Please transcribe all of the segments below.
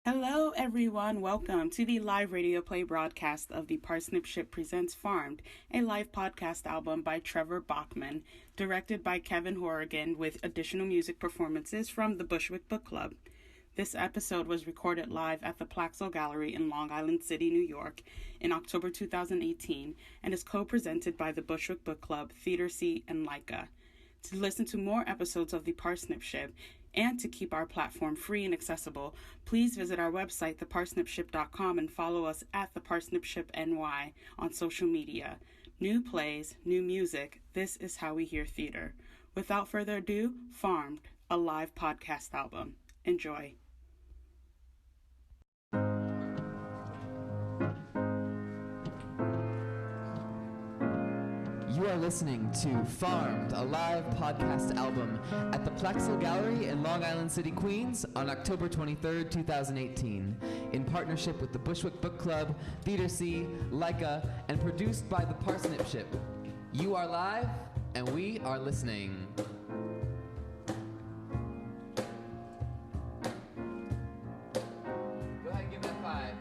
Hello, everyone. Welcome to the live radio play broadcast of the Parsnip Ship Presents Farmed, a live podcast album by Trevor Bachman, directed by Kevin Hourigan, with additional music performances from the Bushwick Book Club. This episode was recorded live at the Plaxel Gallery in Long Island City, New York, in October 2018, and is co-presented by the Bushwick Book Club, Theater C, and Leica. To listen to more episodes of the Parsnip Ship, and to keep our platform free and accessible, please visit our website, theparsnipship.com, and follow us at The Parsnip Ship NY on social media. New plays, new music, this is how we hear theater. Without further ado, Farmed, a live podcast album. Enjoy. You are listening to Farmed, a live podcast album at the Plaxel Gallery in Long Island City, Queens on October 23rd, 2018, in partnership with the Bushwick Book Club, Theater C, Leica, and produced by the Parsnip Ship. You are live, and we are listening. Go ahead and give that 5.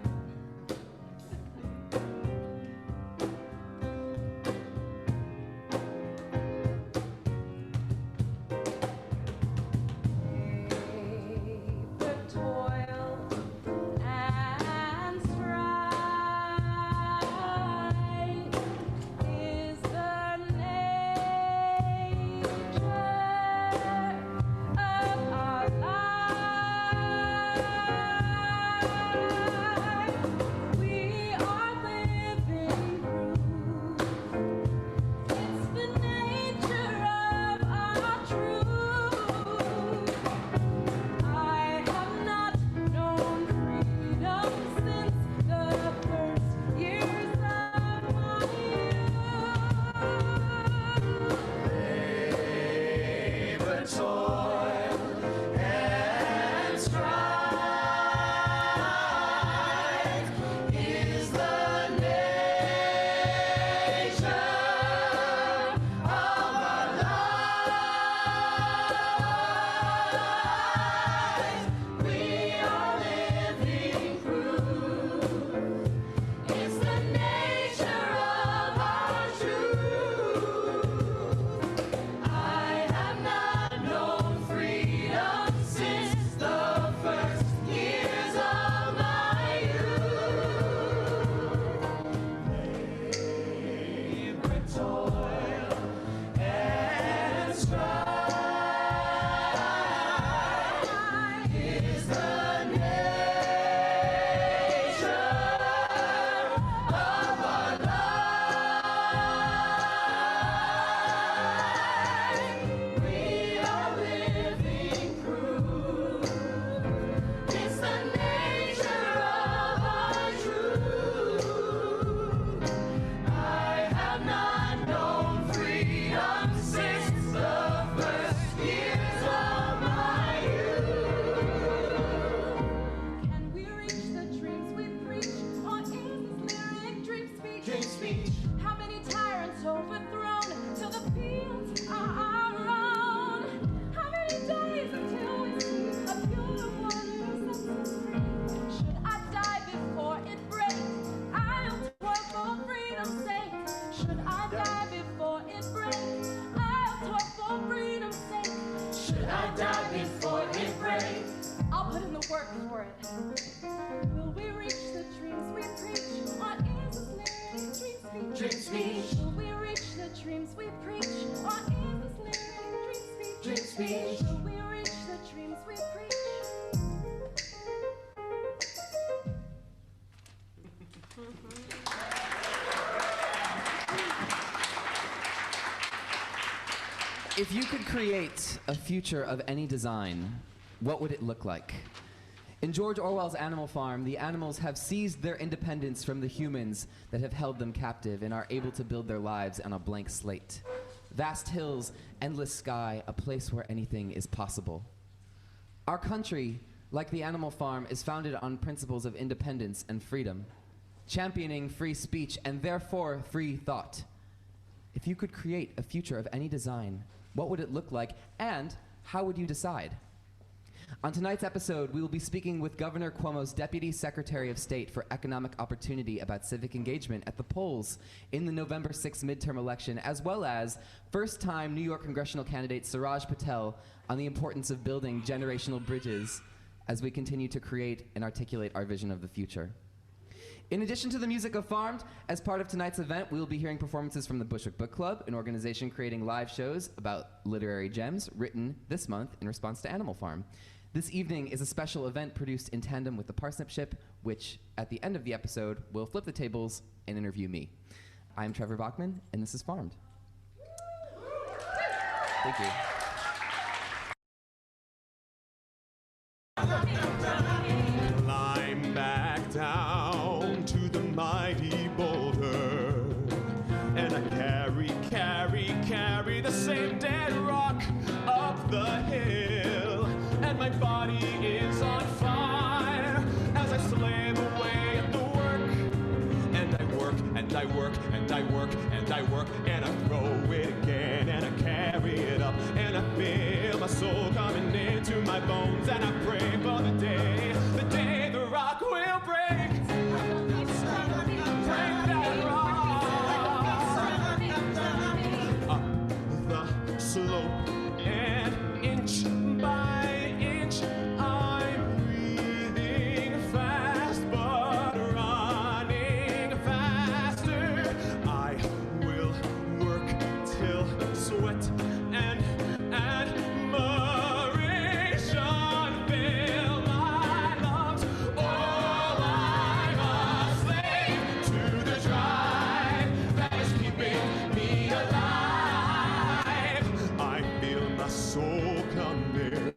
If you could create a future of any design, what would it look like? In George Orwell's Animal Farm, the animals have seized their independence from the humans that have held them captive and are able to build their lives on a blank slate. Vast hills, endless sky, a place where anything is possible. Our country, like the Animal Farm, is founded on principles of independence and freedom, championing free speech and therefore free thought. If you could create a future of any design, what would it look like, and how would you decide? On tonight's episode, we will be speaking with Governor Cuomo's Deputy Secretary of State for Economic Opportunity about civic engagement at the polls in the November 6th midterm election, as well as first-time New York congressional candidate Suraj Patel on the importance of building generational bridges as we continue to create and articulate our vision of the future. In addition to the music of Farmed, as part of tonight's event, we will be hearing performances from the Bushwick Book Club, an organization creating live shows about literary gems written this month in response to Animal Farm. This evening is a special event produced in tandem with the Parsnip Ship, which, at the end of the episode, will flip the tables and interview me. I'm Trevor Bachman, and this is Farmed. Thank you. Climb back down to the mighty boulder, and I carry the same dead rock up the hill, and my body is on fire as I slave away at the work, and I work, and I work, and I work, and I work, and I throw it again, and I carry it up, and I feel my soul coming into my bones, and I pray for the day the rock will break. Break that rock. Up the slope, and inch by inch, I'm breathing fast, but running faster. I will work till sweat and admiration fill my lungs. Oh, I'm a slave to the drive that is keeping me alive. I feel my soul coming.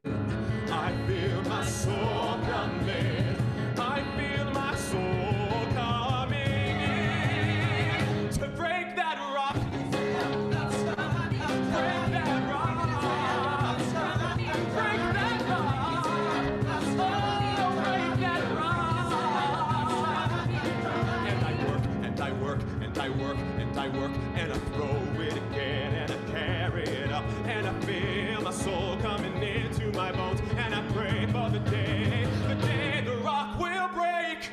I feel my soul coming. I feel my soul coming in to break that rock. Break that rock. Break that rock. Oh, break that rock. And I work, and I work, and I work, and I work, and I throw it again, and I carry it up, and I feel my soul coming into my bones, and I pray for the day the rock will break.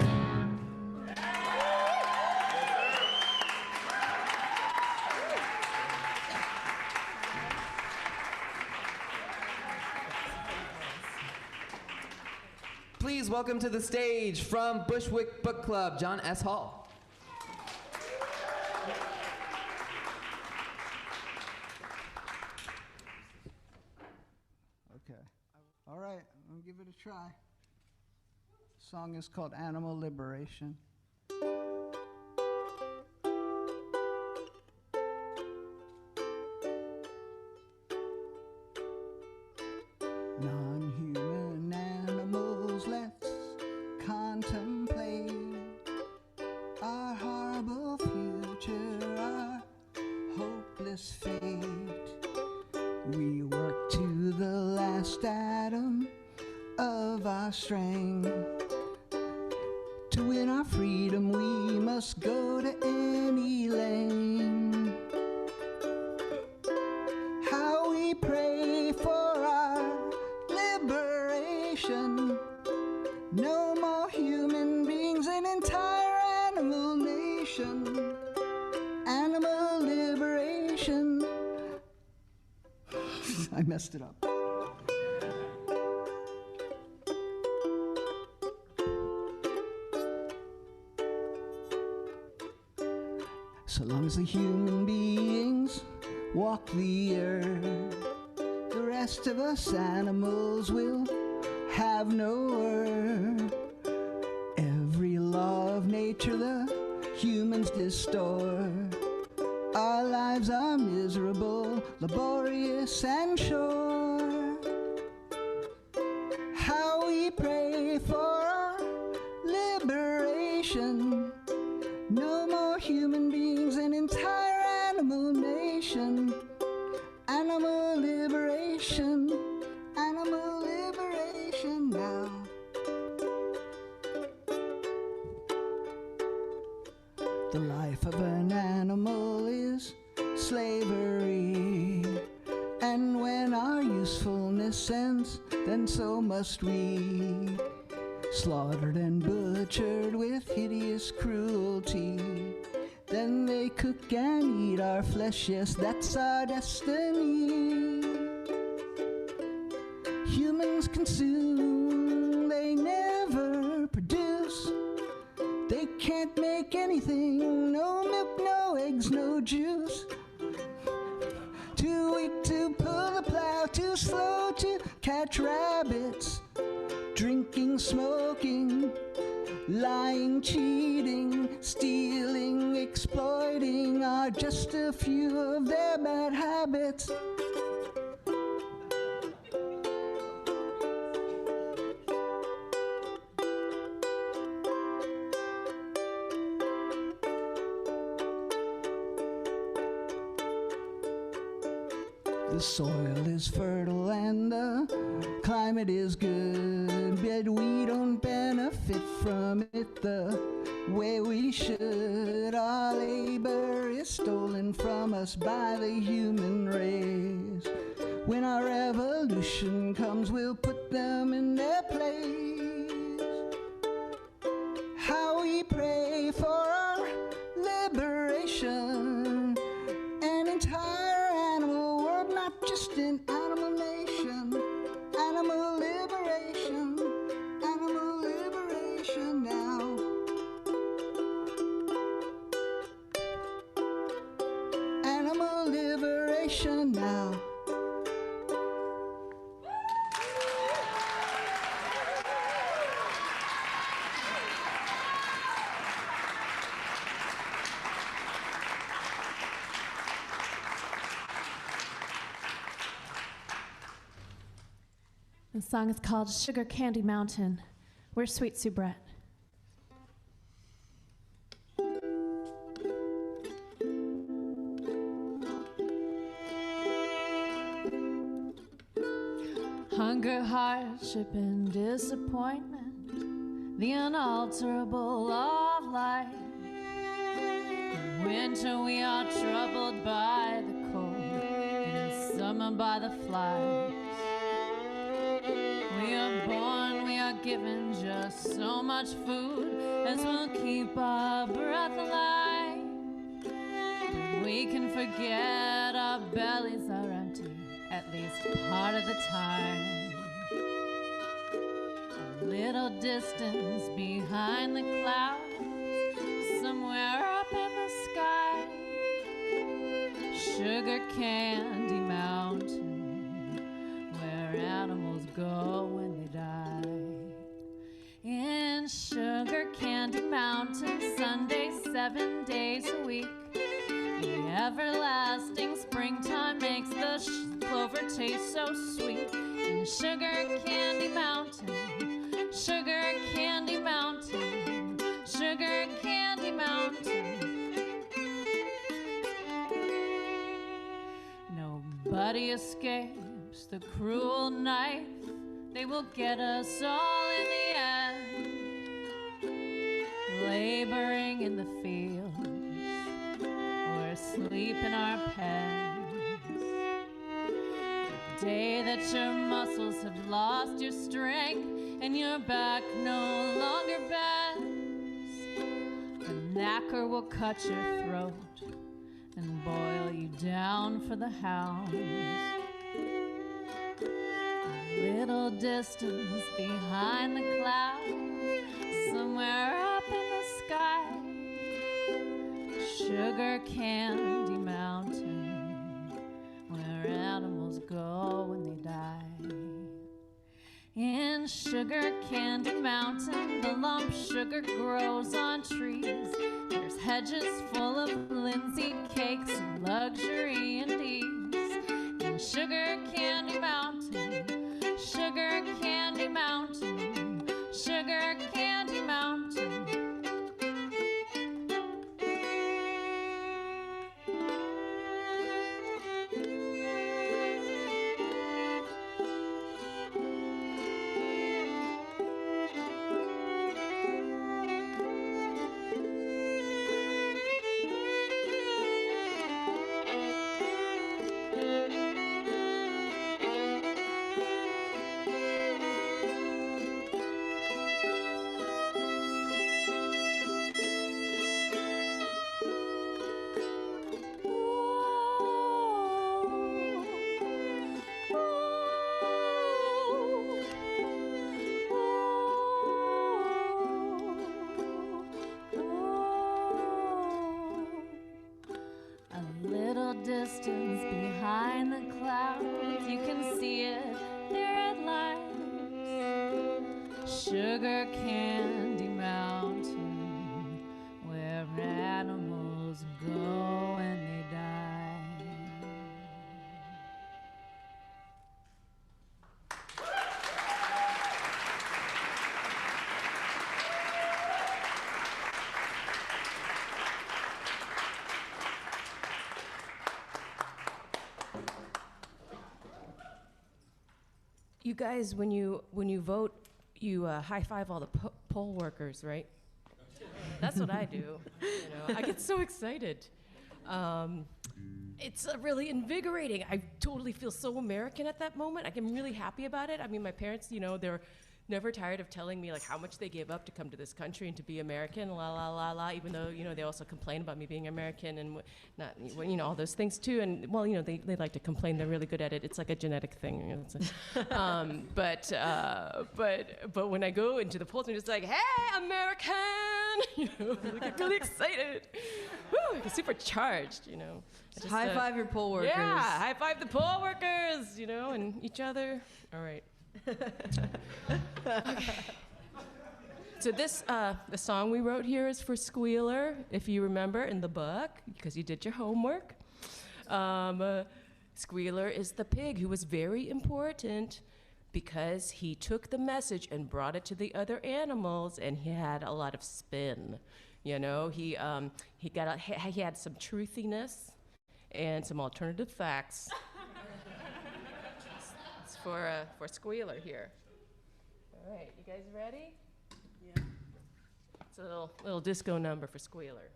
Please welcome to the stage from Bushwick Book Club, John S. Hall. Okay. All right, I'm gonna give it a try. The song is called Animal Liberation. Non-human animals, let's contemplate our horrible future, our hopeless fate. We work to the last atom of our strength. To win our freedom, we must go to any length. How we pray for our liberation. No more human beings, an entire animal nation. Animal liberation. I messed it up. So long as the human beings walk the earth, the rest of us animals will have no worth. Every law of nature the humans distort. Our lives are miserable, laborious and short. How we pray for our liberation. No more human beings, an entire animal nation. Animal liberation, animal liberation now. The life of an animal is slavery, and when our usefulness innocence, then so must we. Slaughtered and butchered with hideous cruelty. Then they cook and eat our flesh, yes, that's our destiny. Humans consume, they never produce. They can't make anything, no milk, no eggs, no juice. Too weak to pull the plow, too slow to catch rabbits. Drinking, smoking, lying, cheating, stealing, exploiting are just a few of their bad habits. The soil is fertile and the climate is good, but we don't benefit from it the way we should. Our labor is stolen from us by the human race. When our revolution comes, we'll put them in their place. How we pray for our liberation, an entire animal world, not just an animal nation. Animal liberation now. Animal liberation now. The song is called Sugar Candy Mountain. We're Sweet Soubrette. Hunger, hardship, and disappointment, the unalterable law of life. In winter we are troubled by the cold, and in summer by the flies. We are born, we are given just so much food as will keep our breath alive. But we can forget our bellies are empty, at least part of the time. A little distance behind the clouds, somewhere up in the sky, Sugar Candy Mountain, where animals go when they die. In Sugar Candy Mountain, Sunday 7 days a week, the everlasting springtime makes the clover taste so sweet. In Sugar Candy Mountain, Sugar Candy Mountain, Sugar Candy Mountain. Nobody escapes the cruel knife. They will get us all in the end. Laboring in the fields or asleep in our pens. The day that your muscles have lost your strength and your back no longer bends, the knacker will cut your throat and boil you down for the hounds. A little distance behind the clouds, somewhere up in the sky, Sugar Candy Mountain, where animals go when they die. In Sugar Candy Mountain, the lump sugar grows on trees. There's hedges full of linseed cakes and luxury and ease. In Sugar Candy Mountain, Sugar Candy Mountain, Sugar Candy Mountain. sugar candy mountain where animals go when they die. You guys, when you vote, you high five all the poll workers, right? That's what I do. I get so excited. It's really invigorating. I totally feel so American at that moment. I'm really happy about it. I mean, my parents, they're never tired of telling me like how much they gave up to come to this country and to be American, la la la la. Even though they also complain about me being American and not all those things too. And well, they like to complain. They're really good at it. It's like a genetic thing. But when I go into the polls, I'm just like, hey, American! I get really excited. Woo, I get supercharged. Just, high five your poll workers. Yeah, high five the poll workers. And each other. All right. Okay. So this, the song we wrote here is for Squealer, if you remember in the book, because you did your homework. Squealer is the pig who was very important because he took the message and brought it to the other animals, and he had a lot of spin. He had some truthiness and some alternative facts. For Squealer here. All right, you guys ready? Yeah. It's a little disco number for Squealer.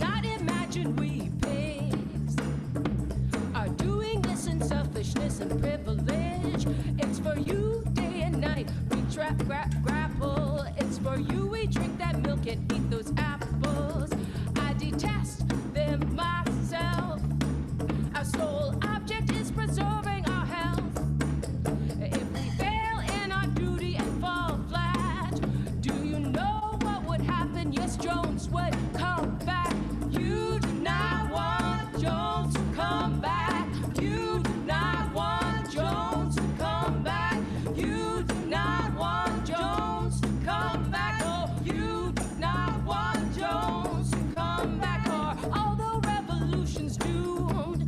Not imagine we pigs are doing this in selfishness and privilege. It's for you day and night we grapple. It's for you we drink that milk and eat those apples. I detest them myself. Our sole object is preserving our health. If we fail in our duty and fall flat, do you know what would happen? Yes, Jones would come back. You do not want Jones to come back. You do not want Jones to come back. You do not want Jones to come back. Oh, you do not want Jones to come back. Or although revolution's doomed,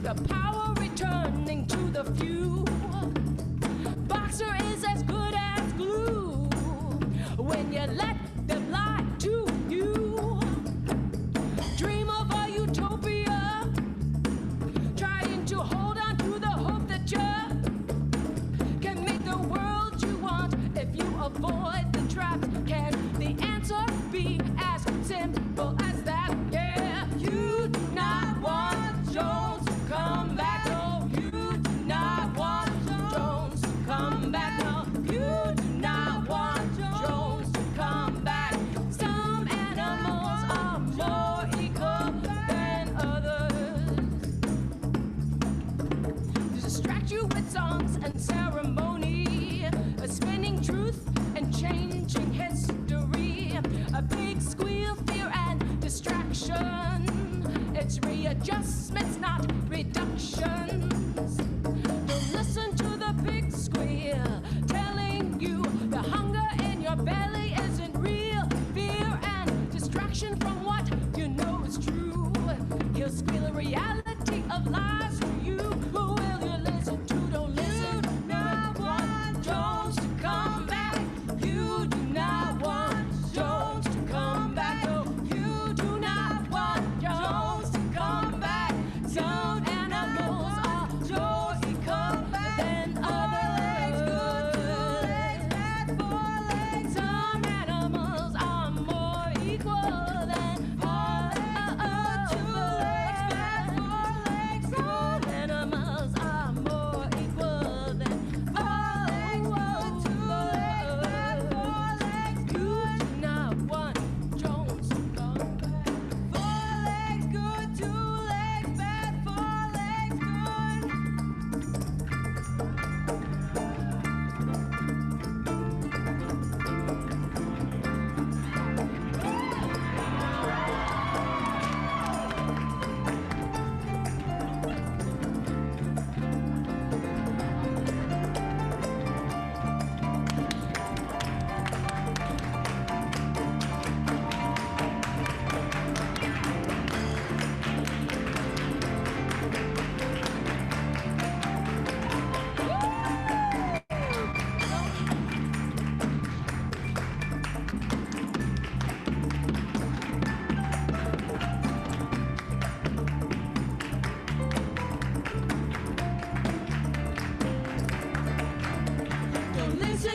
the power returning to the few, Boxer is as good as glue when you let them lie to you. Dream of a utopia, trying to hold on to the hope that you can make the world you want if you avoid the traps. Can the answer be as simple as that? Yeah, you do not want Jones to come back. No, you do not want Jones to come back. No, you do not want Jones to come back.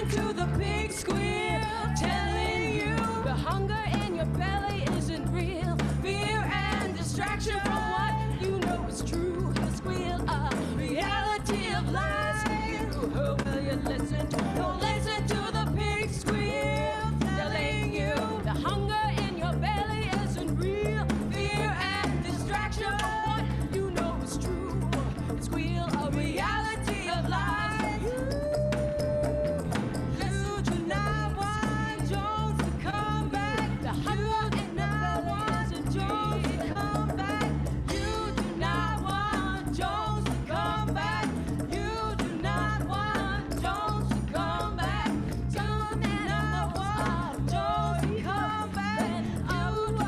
listen to the pig squeal, telling you the hunger in your belly isn't real. Fear and distraction from what you know is true. The squeal of reality of lies to you. Who will you listen to? Don't listen to the pig squeal, telling you the hunger in your belly isn't real. Fear and distraction from what you know is true. The squeal of reality of lies to you. You do not want Jones to come back. The hunger in your belly isn't Jones to come back. You do not want Jones to come back. You do not want Jones to come back. You do not want Jones to come back. You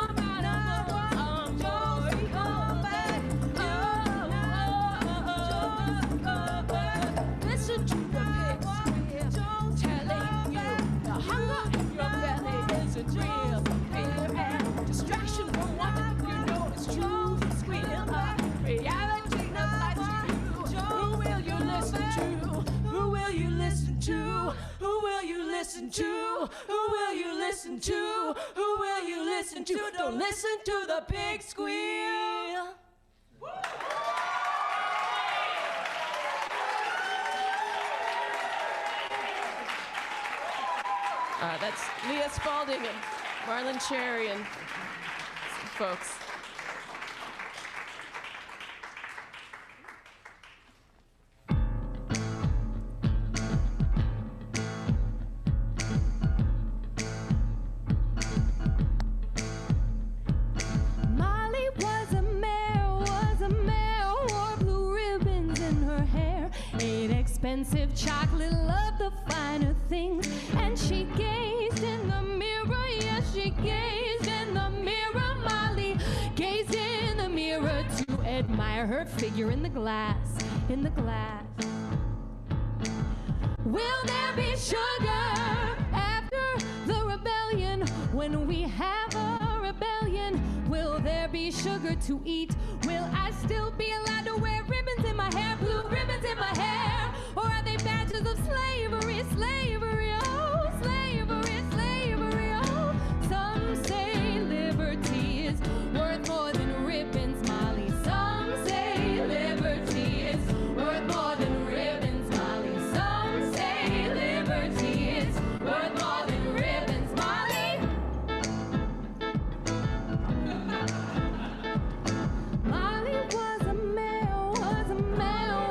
do not want Jones to come back. You do not want Jones to come back. Listen to the pig squeal, telling you the hunger in your belly isn't real. Fear and distraction from what you know is true. The squeal of reality of life to you. Who will you listen to? Who will you listen to? Who will you listen to? Who will you listen to? Who will you listen to? Don't listen to the pig squeal. That's Leah Spalding and Marlon Cherry and folks. Molly was a mare, wore blue ribbons in her hair, ate expensive chocolate, loved the finer things, and she gazed in the mirror, yes, she gazed in the mirror. Molly gazed in the mirror to admire her figure in the glass, in the glass. Will there be sugar after the rebellion? When we have a rebellion, will there be sugar to eat? Will I still be allowed to wear ribbons in my hair, blue ribbons in my hair? Or are they badges of slavery, slavery, oh, slavery, slavery, oh? Some say liberty is worth more than ribbons, Molly. Some say liberty is worth more than ribbons, Molly. Some say liberty is worth more than ribbons, Molly. Molly was a male,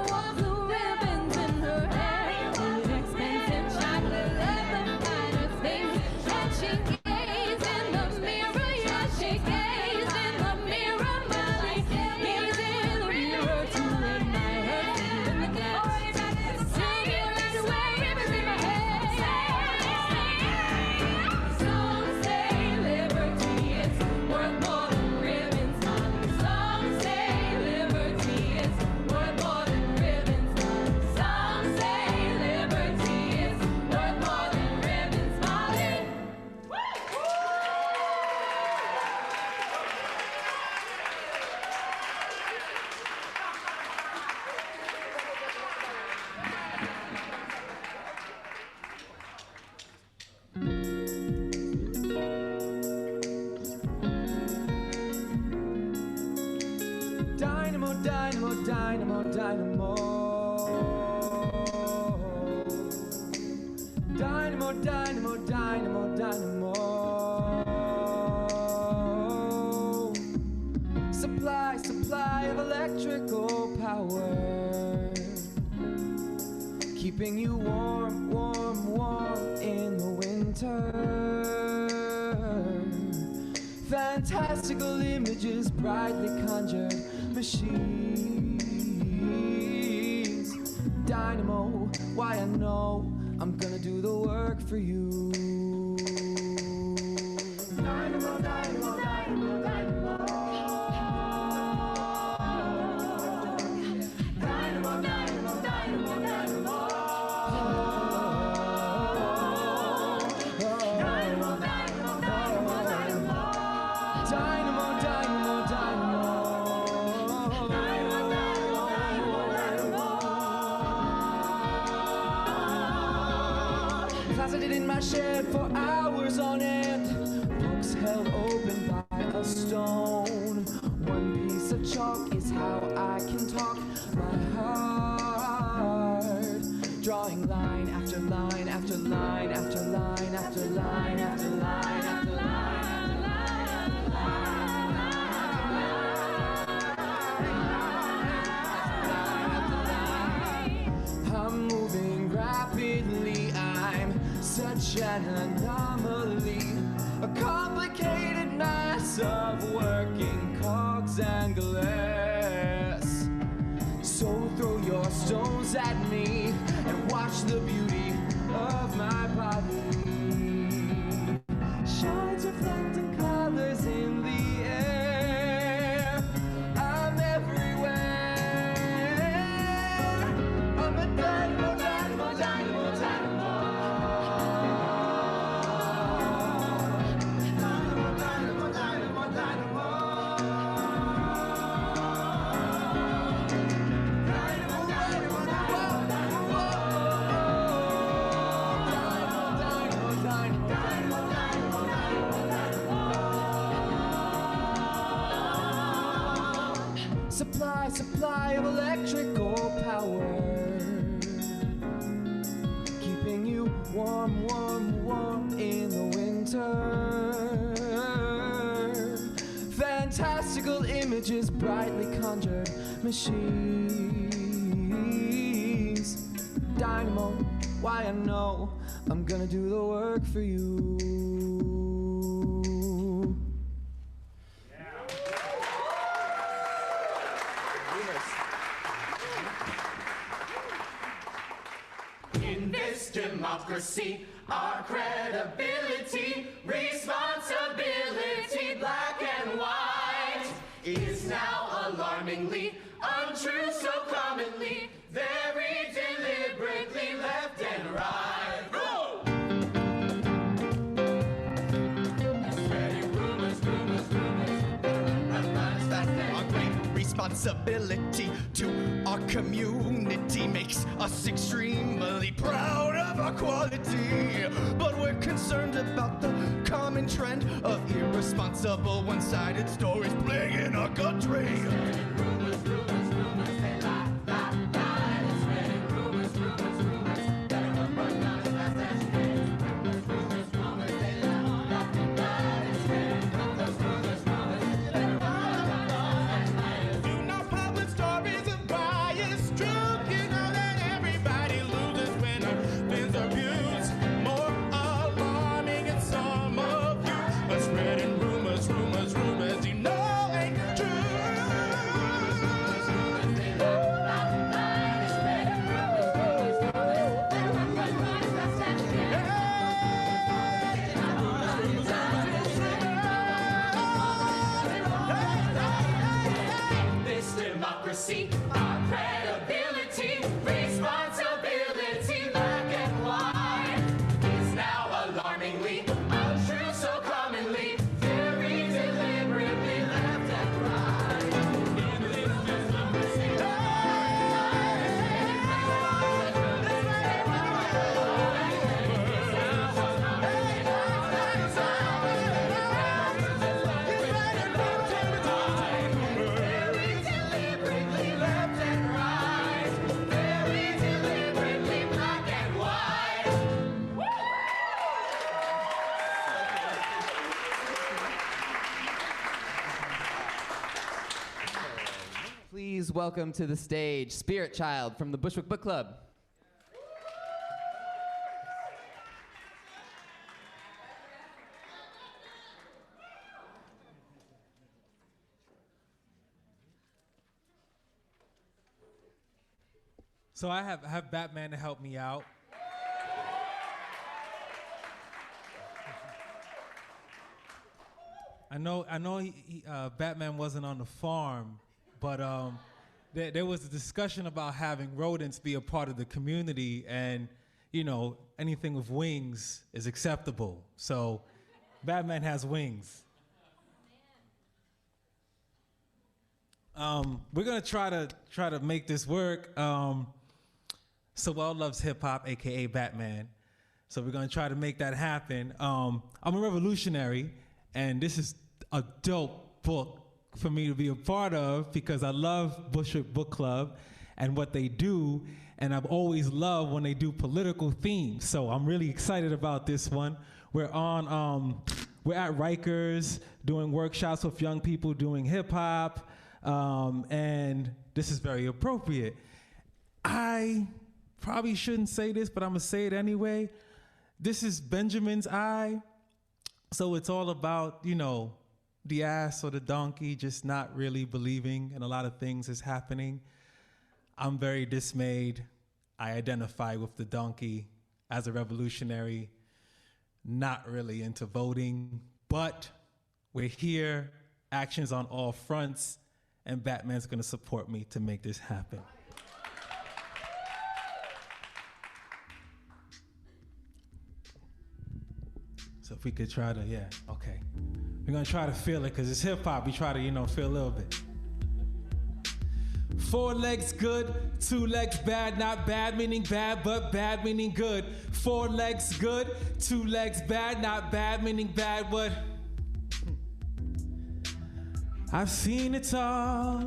wore blue ribbons in her hair, ate expensive chocolate, loved the finer things, and she gazed in the mirror, yes, she gazed in the mirror, Molly gazed in the mirror to admire her figure in the glass. Say you like to wear ribbons in my hair. Some say liberty is worth more than ribbons, Molly. Some say liberty is worth more than ribbons, Molly. Some say liberty is worth more than ribbons, Molly. Dynamo, dynamo, dynamo, dynamo. Dynamo, dynamo, dynamo, dynamo. Supply, supply of electrical power. Keeping you warm, warm, warm in the winter. Fantastical images, brightly conjured machines. Dynamo, why I know I'm gonna do the work for you. Dynamo, dynamo, dynamo, dynamo. Dynamo, dynamo, dynamo, dynamo. Dynamo, dynamo, dynamo, dynamo. Dynamo, dynamo, dynamo. Dynamo, dynamo, dynamo, dynamo. closeted in my shed for hours on end. Books held open by a stone. One piece of chalk is how I can talk my heart. Drawing line after line after line after line after line after line after line. I'm moving rapidly, I'm such an anomaly, a complicated mass of working cogs and glass. So throw your stones at me and watch the beauty of my body. Shines reflecting colors in the air. I'm everywhere. I'm a dynamo, dynamo, dynamo, dynamo. Dynamo, dynamo, dynamo, dynamo. Dynamo, dynamo, dynamo, dynamo. Dynamo, dynamo, dynamo, dynamo, dynamo. Supply of electrical power, keeping you warm, warm, warm in the winter. Fantastical images brightly conjured, machines. Dynamo, why I know I'm gonna do the work for you. In this democracy, our credibility, responsibility, black and white, is now alarmingly untrue so commonly, very deliberately left and right. Go! Spreading rumors, rumors, rumors, our great responsibility to our community makes us extremely proud of our quality, but we're concerned about the common trend of irresponsible one-sided stories plaguing our country. Spreading rumors, rumors, rumors, they lie, lie, lie. Spreading rumors, rumors, rumors, that are run down as fast as you can. Rumors, rumors, rumors, they lie, lie, lie. Spreading rumors, rumors, rumors, that are run down as fast as you can. You know public stories of bias, truth, you know that everybody loses when our spins are views. More alarming in some of you, but spreading rumors, rumors, rumors, you know ain't true. This democracy, our credibility, responsibility, black and white, is now alarmingly untrue so commonly, very deliberately left and right. In this democracy, very deliberately left and right, very deliberately black and white. Please welcome to the stage Spirit Child from the Bushwick Book Club. So I have Batman to help me out. I know Batman wasn't on the farm, but there was a discussion about having rodents be a part of the community, and you know, anything with wings is acceptable. So Batman has wings. We're gonna try to make this work. Sowell loves hip hop, aka Batman. So we're gonna try to make that happen. I'm a revolutionary, and this is a dope book for me to be a part of because I love Bushwick Book Club and what they do, and I've always loved when they do political themes. So I'm really excited about this one. We're at Rikers doing workshops with young people doing hip hop, and this is very appropriate. I probably shouldn't say this, but I'm gonna say it anyway. This is Benjamin's eye, so it's all about, you know, the ass or the donkey just not really believing in a lot of things is happening. I'm very dismayed. I identify with the donkey as a revolutionary, not really into voting, but we're here, actions on all fronts, and Batman's gonna support me to make this happen. So if we could try to, yeah, okay. We're gonna try to feel it, cause it's hip hop, we try to, you know, feel a little bit. 4 legs good, 2 legs bad, not bad meaning bad, but bad meaning good. 4 legs good, 2 legs bad, not bad meaning bad, but I've seen it all.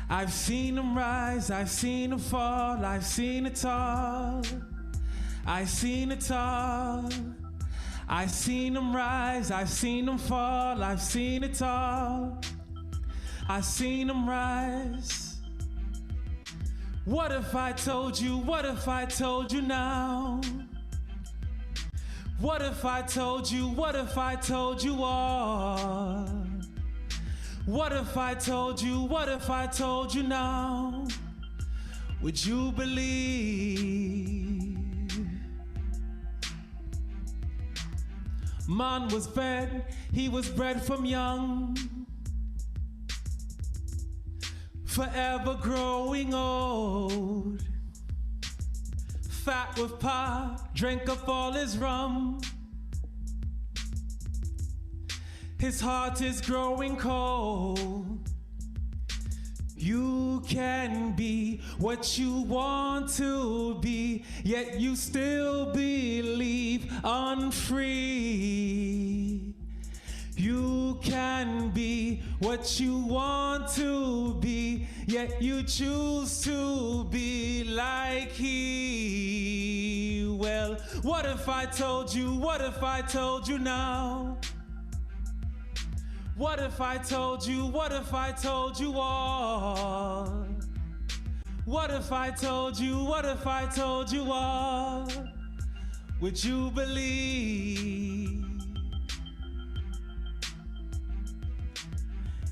I've seen them rise, I've seen them fall, I've seen it all. I've seen it all. I've seen them rise, I've seen them fall, I've seen it all. I've seen them rise. What if I told you, what if I told you now? What if I told you, what if I told you all? What if I told you, what if I told you now? Would you believe? Man was fed, he was bred from young, forever growing old. Fat with pop, drank up all his rum. His heart is growing cold. You can be what you want to be, yet you still believe unfree. You can be what you want to be, yet you choose to be like he. Well, what if I told you, what if I told you now? What if I told you, what if I told you all? What if I told you, what if I told you all? Would you believe?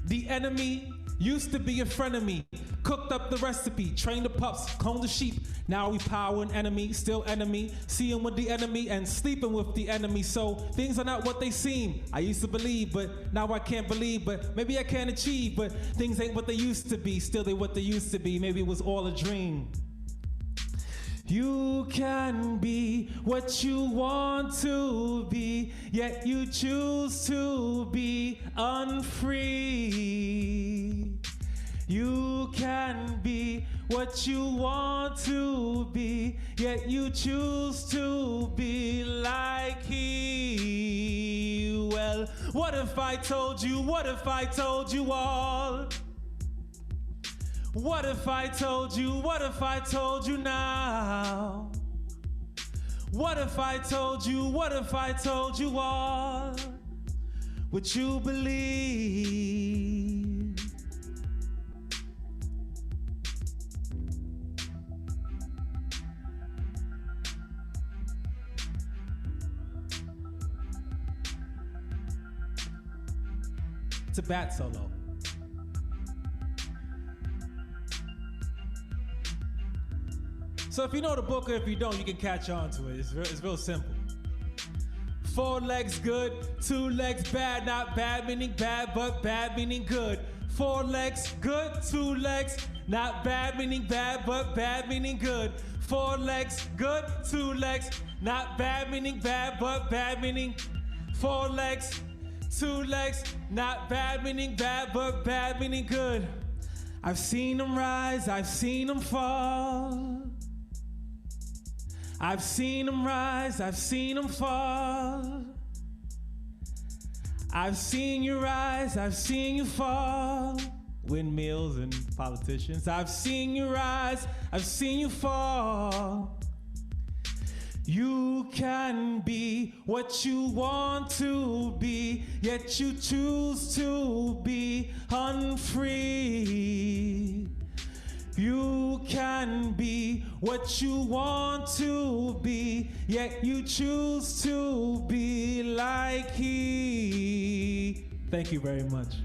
The enemy used to be a friend of me. Cooked up the recipe, trained the pups, combed the sheep. Now we power an enemy, still enemy, seeing with the enemy and sleeping with the enemy. So things are not what they seem. I used to believe, but now I can't believe. But maybe I can't achieve, but things ain't what they used to be. Still they what they used to be. Maybe it was all a dream. You can be what you want to be, yet you choose to be unfree. You can be what you want to be, yet you choose to be like he. Well, what if I told you, what if I told you all? What if I told you, what if I told you now? What if I told you, what if I told you all? Would you believe? It's a bat solo. So if you know the book or if you don't, you can catch on to it. It's real simple. 4 legs good, 2 legs bad, not bad meaning bad, but bad meaning good. 4 legs good, 2 legs, not bad meaning bad, but bad meaning good. 4 legs good, 2 legs, not bad meaning bad, but bad meaning. 4 legs, 2 legs, not bad meaning bad, but bad meaning good. I've seen them rise, I've seen them fall. I've seen them rise, I've seen them fall. I've seen you rise, I've seen you fall. Windmills and politicians. I've seen you rise, I've seen you fall. You can be what you want to be, yet you choose to be unfree. You can be what you want to be, yet you choose to be like he. Thank you very much.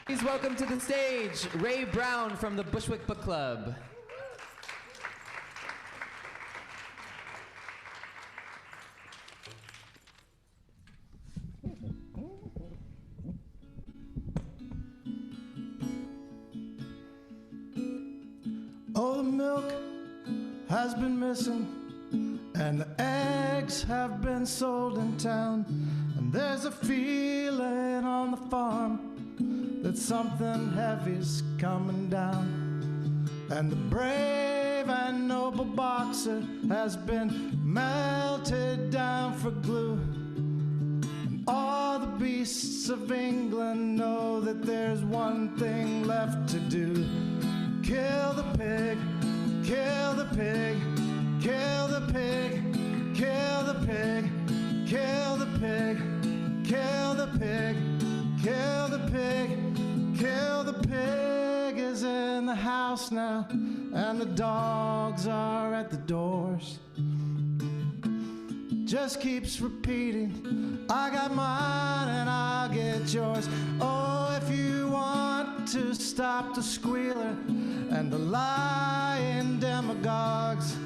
Please welcome to the stage Ray Brown from the Bushwick Book Club. Oh, the milk has been missing, and the eggs have been sold in town, and there's a feeling on the farm that something heavy's coming down, and the brave and noble boxer has been melted down for glue, and all the beasts of England know that there's one thing left to do. Kill the pig, kill the pig, kill the pig, kill the pig, kill the pig, kill the pig, kill the pig, kill the pig is in the house now, and the dogs are at the doors. Just keeps repeating, I got mine and I'll get yours. Oh, if you want to stop the squealer and the lying demagogues,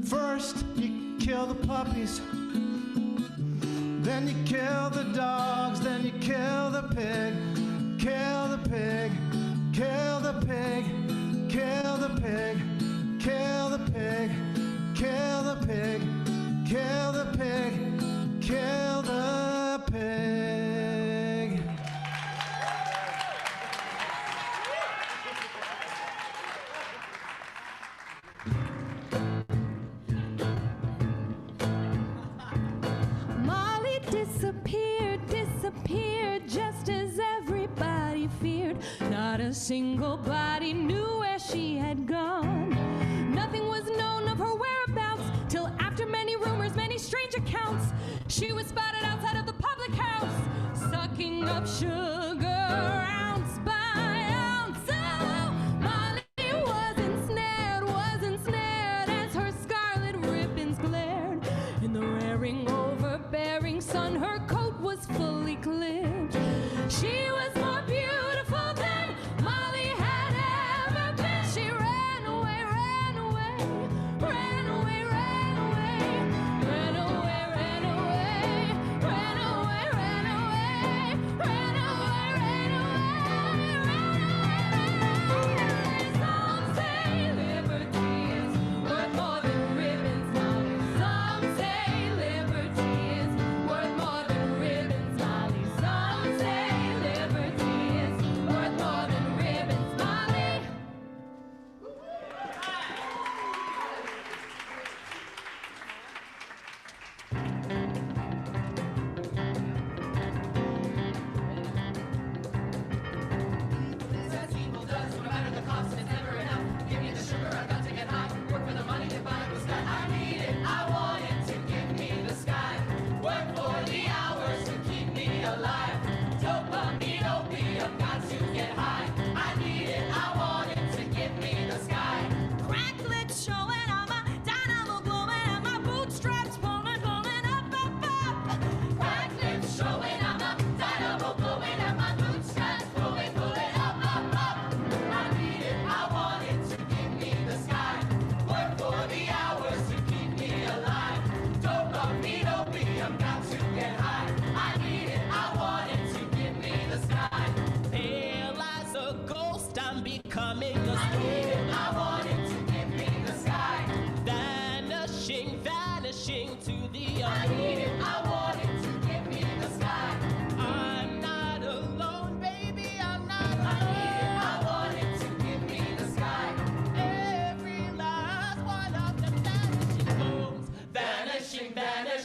first you kill the puppies, then you kill the dogs, then you kill the pig, kill the pig, kill the pig, kill the pig, kill the pig, kill the pig, kill the pig, kill the pig. Molly disappeared just as everybody feared. Not a single body knew where she had gone. Nothing was known of her whereabouts till after many rumors, many strange accounts. She was spotted outside of the public house, sucking up sugar ounce by ounce. Oh, Molly was ensnared as her scarlet ribbons glared. In the raring, overbearing sun, her coat was fully clipped. She was more beautiful than Molly had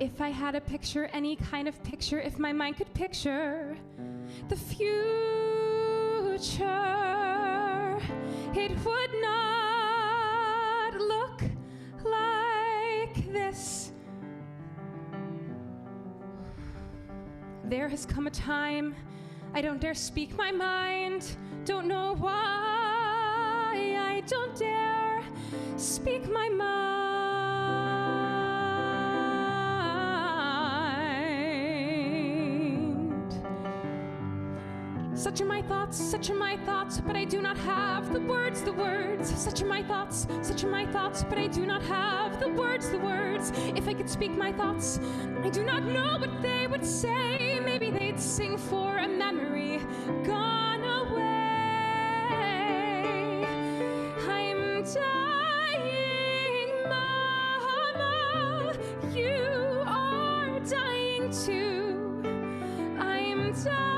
If I had a picture, any kind of picture, if my mind could picture the future, it would not look like this. There has come a time I don't dare speak my mind, don't know why I don't dare speak my mind. Such are my thoughts, but I do not have the words, the words. Such are my thoughts, but I do not have the words, the words. If I could speak my thoughts, I do not know what they would say. Maybe they'd sing for a memory gone away. I'm dying, Mama, you are dying too. I'm dying.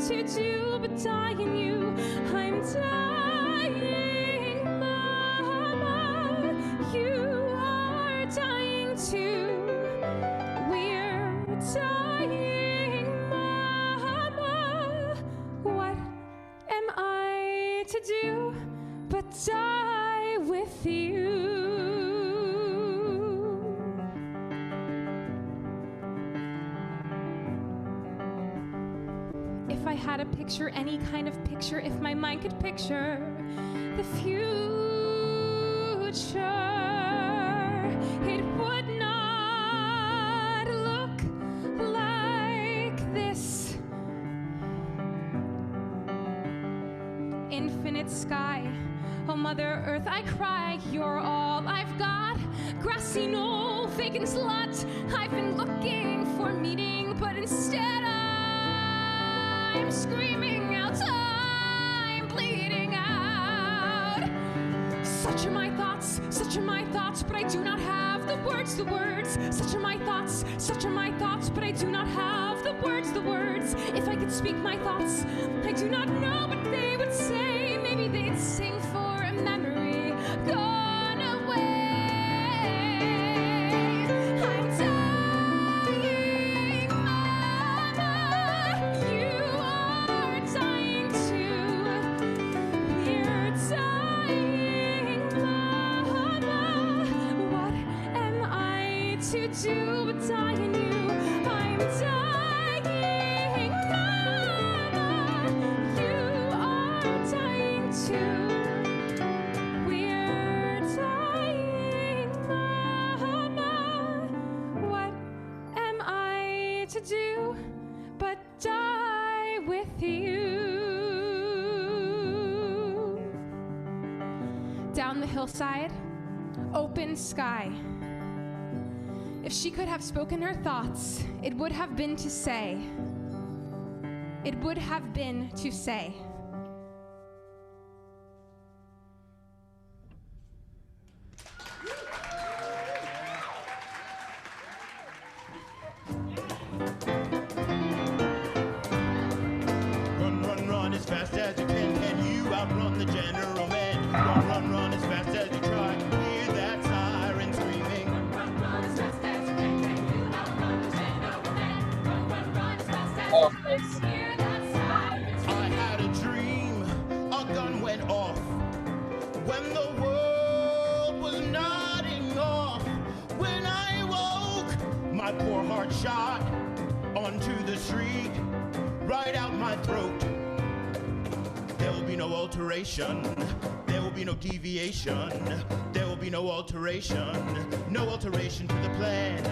To do but die in you. I'm dying, Mama. You are dying too. We're dying, Mama. What am I to do but die with you? If I had a picture, any kind of picture, if my mind could picture the future, it would not look like this. Infinite sky, oh Mother Earth, I cry, you're all I've got. Grassy knoll, vacant slut, I've been looking for meaning, but instead I'm screaming out, I'm bleeding out. Such are my thoughts, but I do not have the words, the words. Such are my thoughts, but I do not have the words, the words. If I could speak my thoughts, I do not know what they would say. Maybe they'd sing for a memory gone away. I'm dying, Mama, you are dying too. We're dying, Mama. What am I to do but die in you? I'm dying, Mama. You are dying too. We're dying, Mama. What am I to do but die with you? Down the hillside, open sky. If she could have spoken her thoughts, it would have been to say. It would have been to say. Run, run, run as fast as you can. Can you outrun the general man? Run, run, run as fast as you try. Hear that siren screaming. Run, run as fast as you can. You outrun the general man. Run, run, run as fast as you can. poor heart shot onto the street, right out my throat. There will be no alteration, there will be no deviation, there will be no alteration to the plan.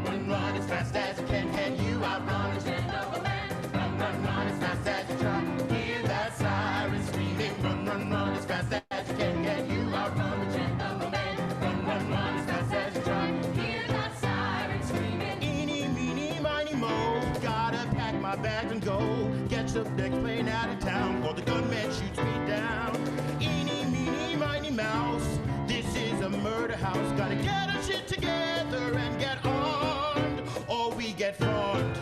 Run, run as fast as you can you outrun the gentleman? Run, run, run as fast as you try, hear that siren screaming. Run, run, run as fast as you can you outrun the gentleman? Run, run, run as fast as you try, hear that siren screaming. Eeny, meeny, miny, mo, gotta pack my bags and go. Catch the next plane out of town, or the gunman shoots me down. Eeny, meeny, miny, mouse, this is a murder house. Gotta get our shit together and get armed, or we get farmed.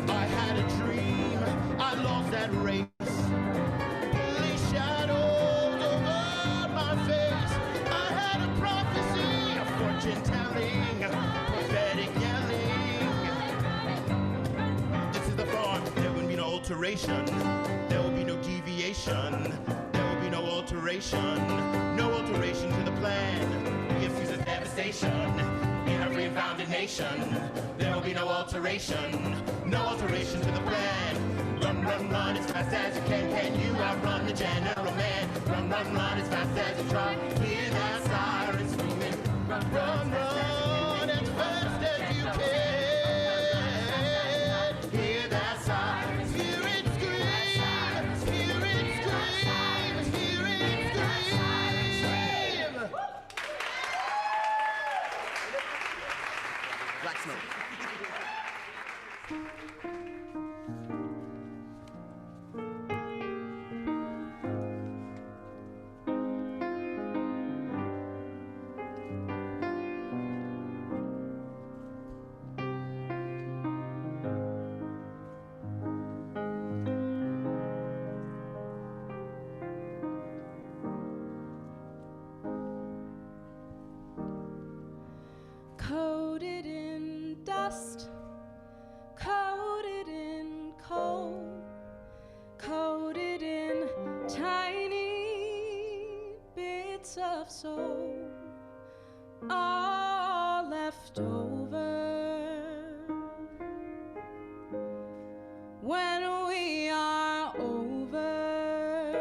I had a dream, I lost that race. Police shadows over my face. I had a prophecy, a fortune telling, prophetic yelling. This is the farm, there will be no alteration, there will be no deviation, there will be no alteration to the plan. We have used devastation in every founded nation. There will be no alteration to the plan. Run, run, run as fast as you can you outrun the general man? Run, run, run as fast as you try, hear that siren screaming. Run, run, run as fast as you can, hear that siren, hear it scream, hear it scream, hear it scream. Black smoke. Coated in dust, coated in coal, coated in tiny bits of soul, all left over when we are over.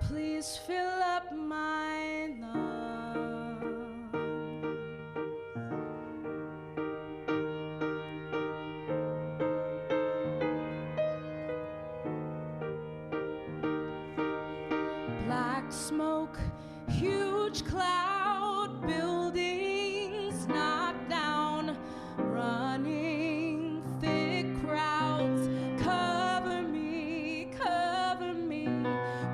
Please fill up my lungs. Black smoke, huge cloud, buildings knocked down, running thick crowds. Cover me,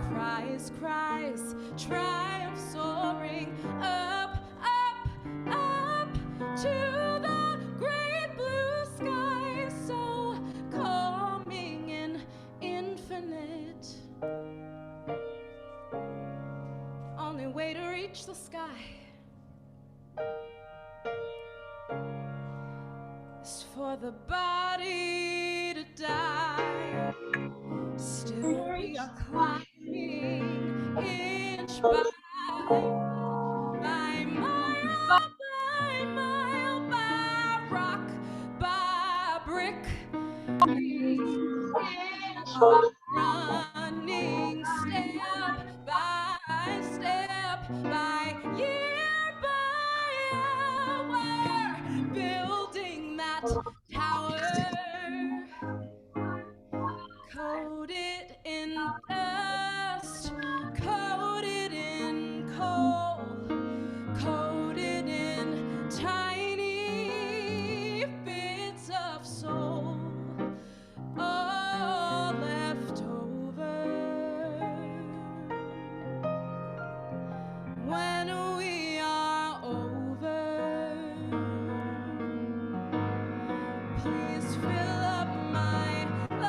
cries, cries, triumph soaring up, up, up to the great blue sky, so calming and infinite. Only way to reach the sky is for the body to die. Still we are climbing inch by mile, by rock, by brick. Running step by step, by year by hour, building that tower, coated in dust, coated in coal, coated in tiny bits of soul, all left over when we are over. Please fill up my lungs.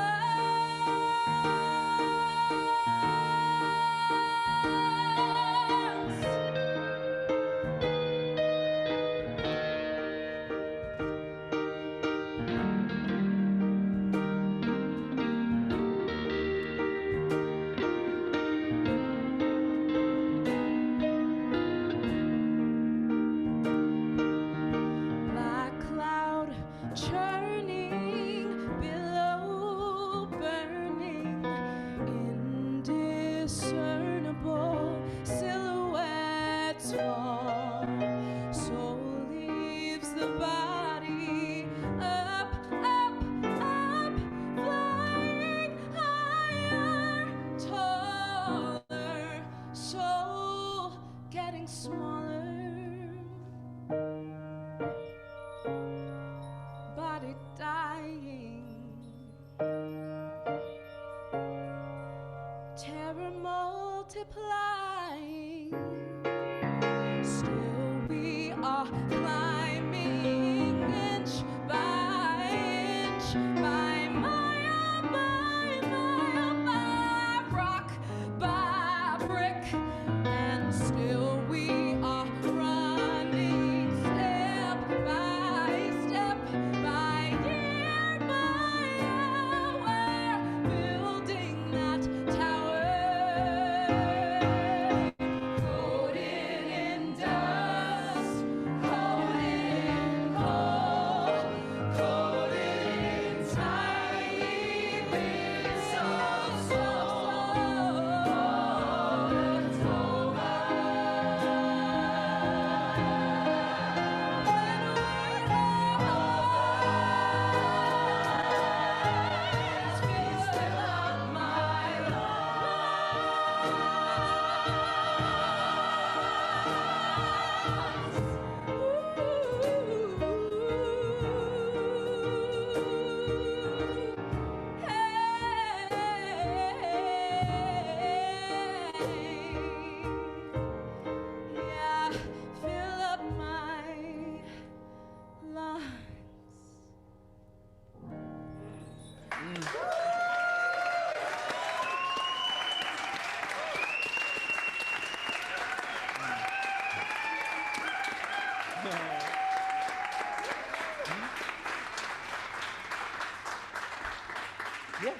Yeah.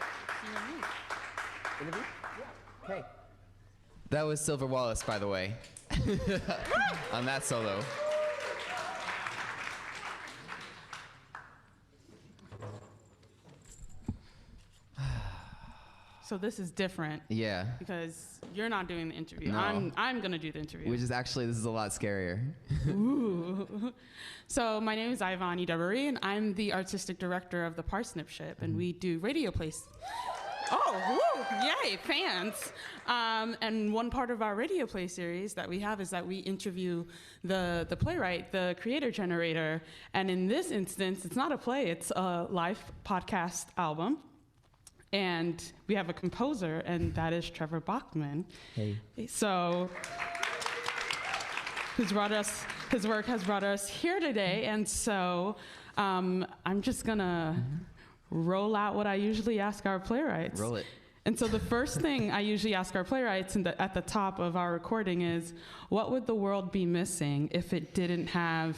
Interview? Yeah. Okay. That was Silver Wallace, by the way, on that solo. So this is different. Yeah. Because you're not doing the interview. No. I'm gonna do the interview. Which is actually, this is a lot scarier. Ooh. So my name is Ivani Debary, and I'm the artistic director of the Parsnip Ship, and we do radio plays. Oh, woo, yay, fans. And one part of our radio play series that we have is that we interview the playwright, the creator generator. And in this instance, it's not a play, it's a live podcast album. And we have a composer, and that is Trevor Bachman. Hey. So his work has brought us here today. And so I'm just gonna roll out what I usually ask our playwrights. Roll it. And so the first thing I usually ask our playwrights at the top of our recording is, what would the world be missing if it didn't have,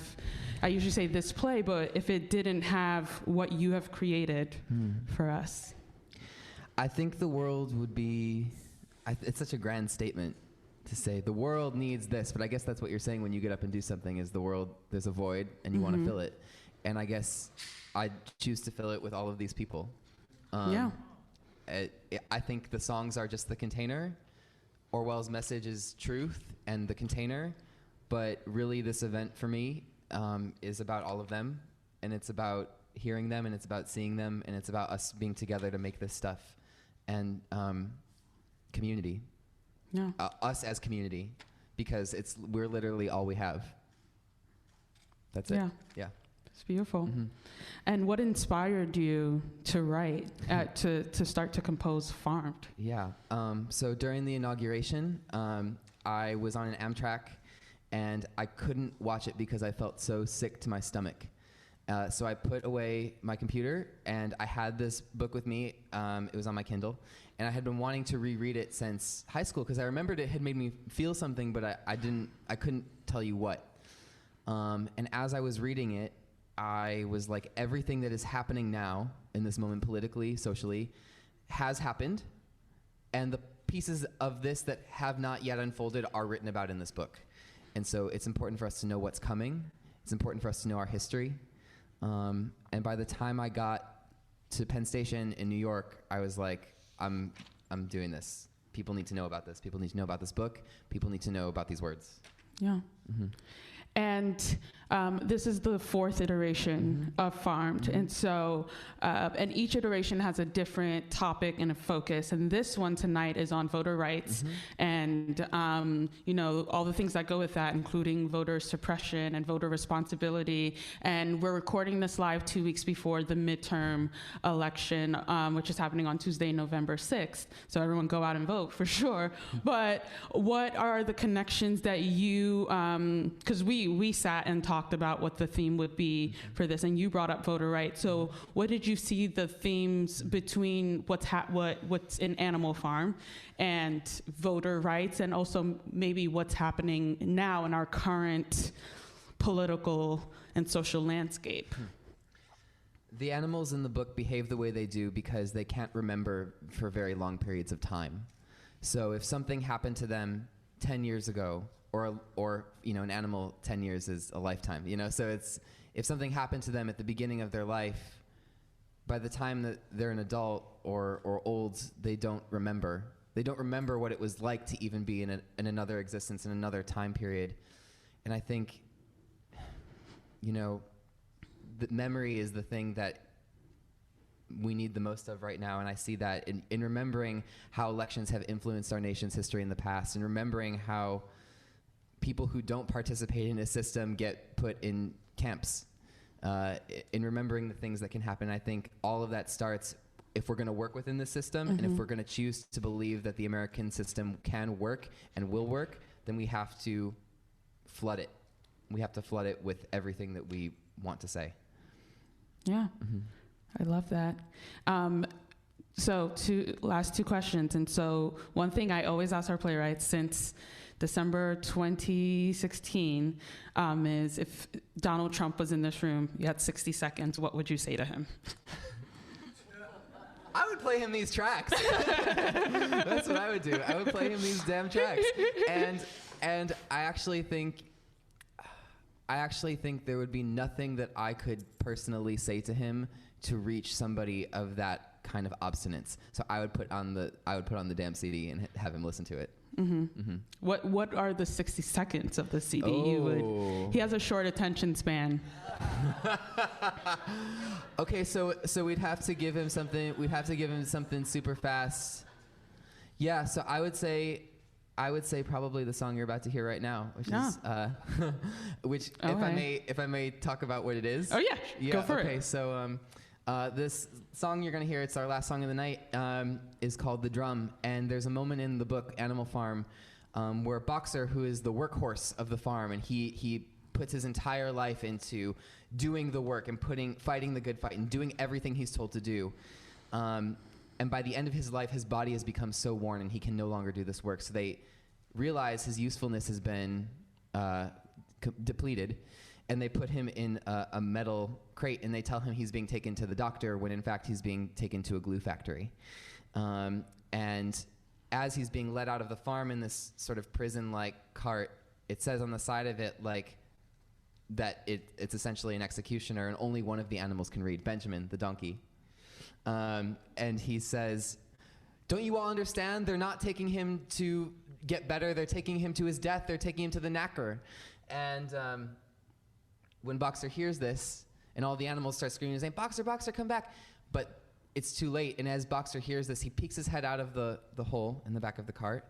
I usually say this play, but if it didn't have what you have created for us? I think the world would be, it's such a grand statement to say, the world needs this, but I guess that's what you're saying when you get up and do something, is the world, there's a void, and you want to fill it. And I guess I choose to fill it with all of these people. Yeah. I think the songs are just the container. Orwell's message is truth and the container, but really this event for me is about all of them, and it's about hearing them, and it's about seeing them, and it's about us being together to make this stuff. And community. Yeah. Us as community, because we're literally all we have. That's it. Yeah. Yeah. It's beautiful. And what inspired you to write, to start to compose Farmed? Yeah. So during the inauguration, I was on an Amtrak, and I couldn't watch it because I felt so sick to my stomach. So I put away my computer, and I had this book with me. It was on my Kindle, and I had been wanting to reread it since high school because I remembered it had made me feel something, but I couldn't tell you what. And as I was reading it, I was like, everything that is happening now in this moment, politically, socially, has happened, and the pieces of this that have not yet unfolded are written about in this book. And so it's important for us to know what's coming. It's important for us to know our history. And by the time I got to Penn Station in New York, I was like, I'm doing this. People need to know about this. People need to know about this book. People need to know about these words. Yeah. And this is the fourth iteration of Farmed. And so, and each iteration has a different topic and a focus. And this one tonight is on voter rights and, you know, all the things that go with that, including voter suppression and voter responsibility. And we're recording this live 2 weeks before the midterm election, which is happening on Tuesday, November 6th. So everyone go out and vote for sure. But what are the connections that you, because we sat and talked about what the theme would be for this, and you brought up voter rights. So what did you see the themes between what's in Animal Farm and voter rights, and also maybe what's happening now in our current political and social landscape? The animals in the book behave the way they do because they can't remember for very long periods of time. So if something happened to them 10 years ago, or you know, an animal 10 years is a lifetime, you know, so it's, if something happened to them at the beginning of their life, by the time that they're an adult or old, they don't remember. They don't remember what it was like to even be in another existence, in another time period. And I think, you know, the memory is the thing that we need the most of right now, and I see that in remembering how elections have influenced our nation's history in the past, and remembering how people who don't participate in a system get put in camps, in remembering the things that can happen. I think all of that starts, if we're going to work within the system, and if we're going to choose to believe that the American system can work and will work, then we have to flood it. We have to flood it with everything that we want to say. Yeah, I love that. So last two questions. And so one thing I always ask our playwrights since December 2016 is, if Donald Trump was in this room, you had 60 seconds, what would you say to him? I would play him these tracks. That's what I would do. I would play him these damn tracks. And I actually think there would be nothing that I could personally say to him to reach somebody of that kind of obstinance. So I would put on the damn CD and have him listen to it. What are the 60 seconds of the CD? He has a short attention span. Okay, so we'd have to give him something. We'd have to give him something super fast. Yeah. So I would say probably the song you're about to hear right now, which is which if I may talk about what it is. Oh yeah. Go for it. Okay. So this song you're gonna hear, it's our last song of the night, is called "The Drum," and there's a moment in the book Animal Farm where Boxer, who is the workhorse of the farm, and he puts his entire life into doing the work and fighting the good fight and doing everything he's told to do. And by the end of his life, his body has become so worn and he can no longer do this work. So they realize his usefulness has been depleted, and they put him in a metal crate, and they tell him he's being taken to the doctor when in fact he's being taken to a glue factory. And as he's being let out of the farm in this sort of prison-like cart, it says on the side of it that it's essentially an executioner, and only one of the animals can read, Benjamin, the donkey. And he says, "Don't you all understand? They're not taking him to get better. They're taking him to his death. They're taking him to the knacker." And when Boxer hears this, and all the animals start screaming and saying, "Boxer, Boxer, come back!" But it's too late. And as Boxer hears this, he peeks his head out of the hole in the back of the cart.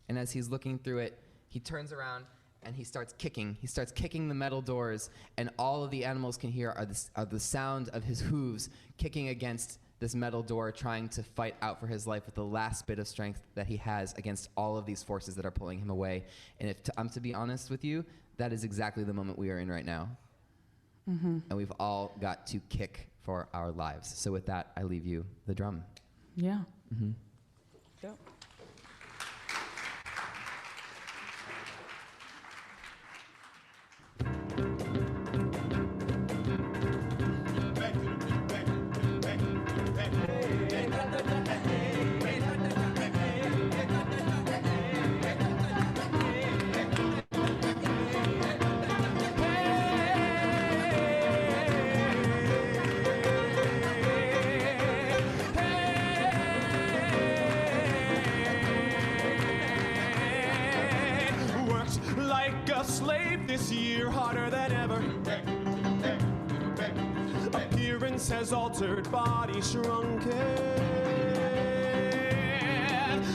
And as he's looking through it, he turns around and he starts kicking. He starts kicking the metal doors, and all of the animals can hear are the sound of his hooves kicking against this metal door, trying to fight out for his life with the last bit of strength that he has against all of these forces that are pulling him away. And if I'm to be honest with you, that is exactly the moment we are in right now. And we've all got to kick for our lives. So with that, I leave you the drum. Yeah. Yep. Slave this year, harder than ever. Appearance has altered, body shrunken,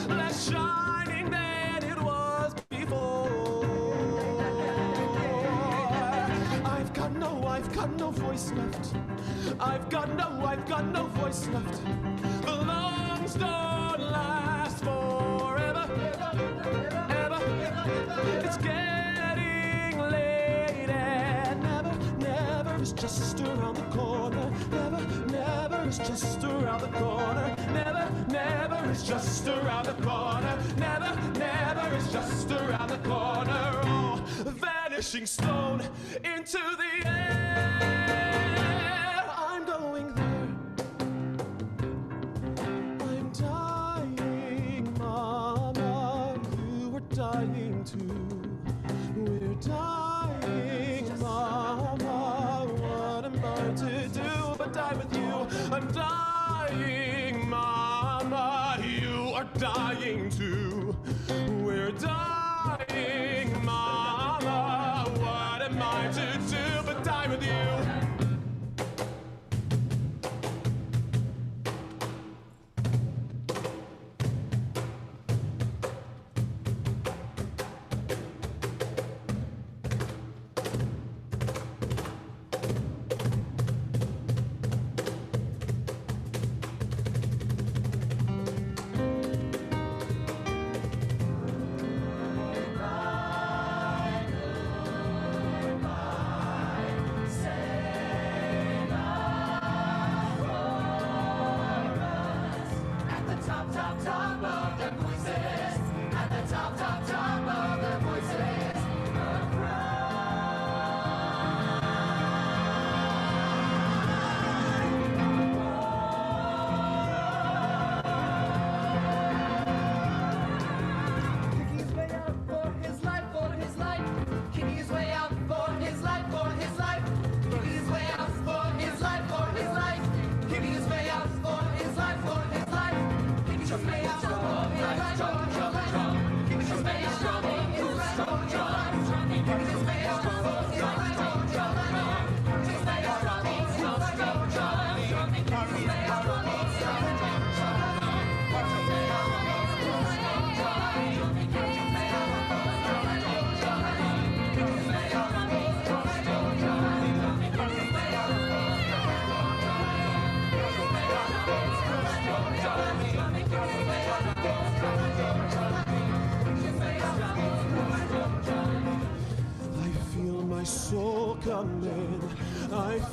less shining than it was before. I've got no voice left. I've got no voice left. The lungs don't last forever. It's getting late, and never is just around the corner. Never is just around the corner. Never is just around the corner. Never is just around the corner. Oh, vanishing stone into the air. I'm going there. I'm dying, Mama. You are dying too. We're dying, Mama. What am I to do but die with you? I'm dying, Mama. You are dying too. We're dying, Mama. What am I to do but die with you?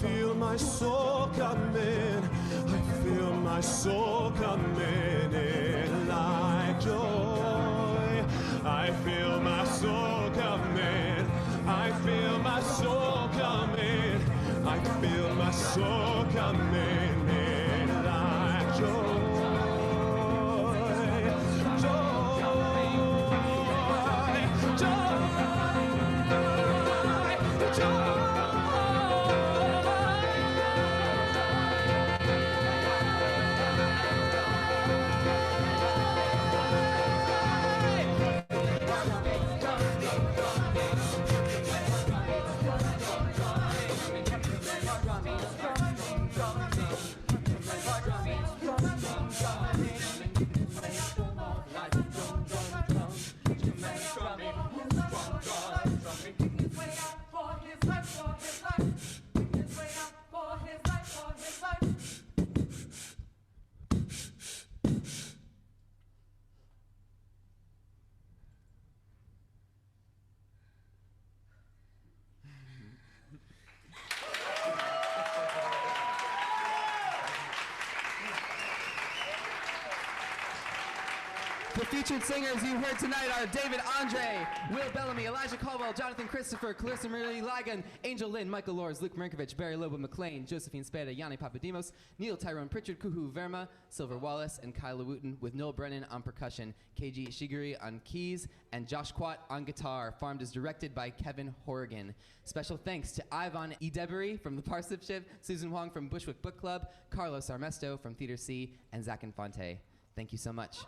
feel my soul coming. I feel my soul coming in like joy. I feel my soul coming. I feel my soul coming. I feel my soul coming in like joy. The featured singers you heard tonight are David Andre, Will Bellamy, Elijah Caldwell, Jonathan Christopher, Clarissa Marie Ligon, Angel Lynn, Michael Lors, Luke Merkovich, Barry Lobo McLean, Josephine Spada, Yanni Papadimos, Neil Tyrone Pritchard, Kuhu Verma, Silver Wallace, and Kyla Wooten, with Noel Brennan on percussion, KG Shiguri on keys, and Josh Quat on guitar. Farmed is directed by Kevin Hourigan. Special thanks to Ivan Edebury from the Parsnip Ship, Susan Huang from Bushwick Book Club, Carlos Armesto from Theater C, and Zach Infante. Thank you so much.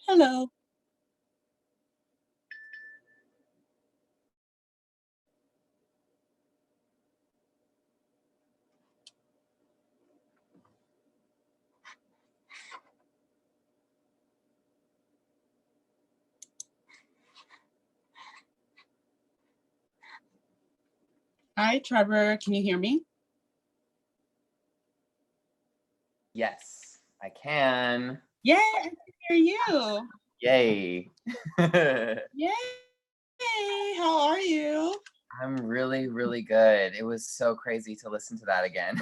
Hello. Hi, Trevor. Can you hear me? Yes, I can. Yeah, I can hear you. Yay. Yay. How are you? I'm really, really good. It was so crazy to listen to that again.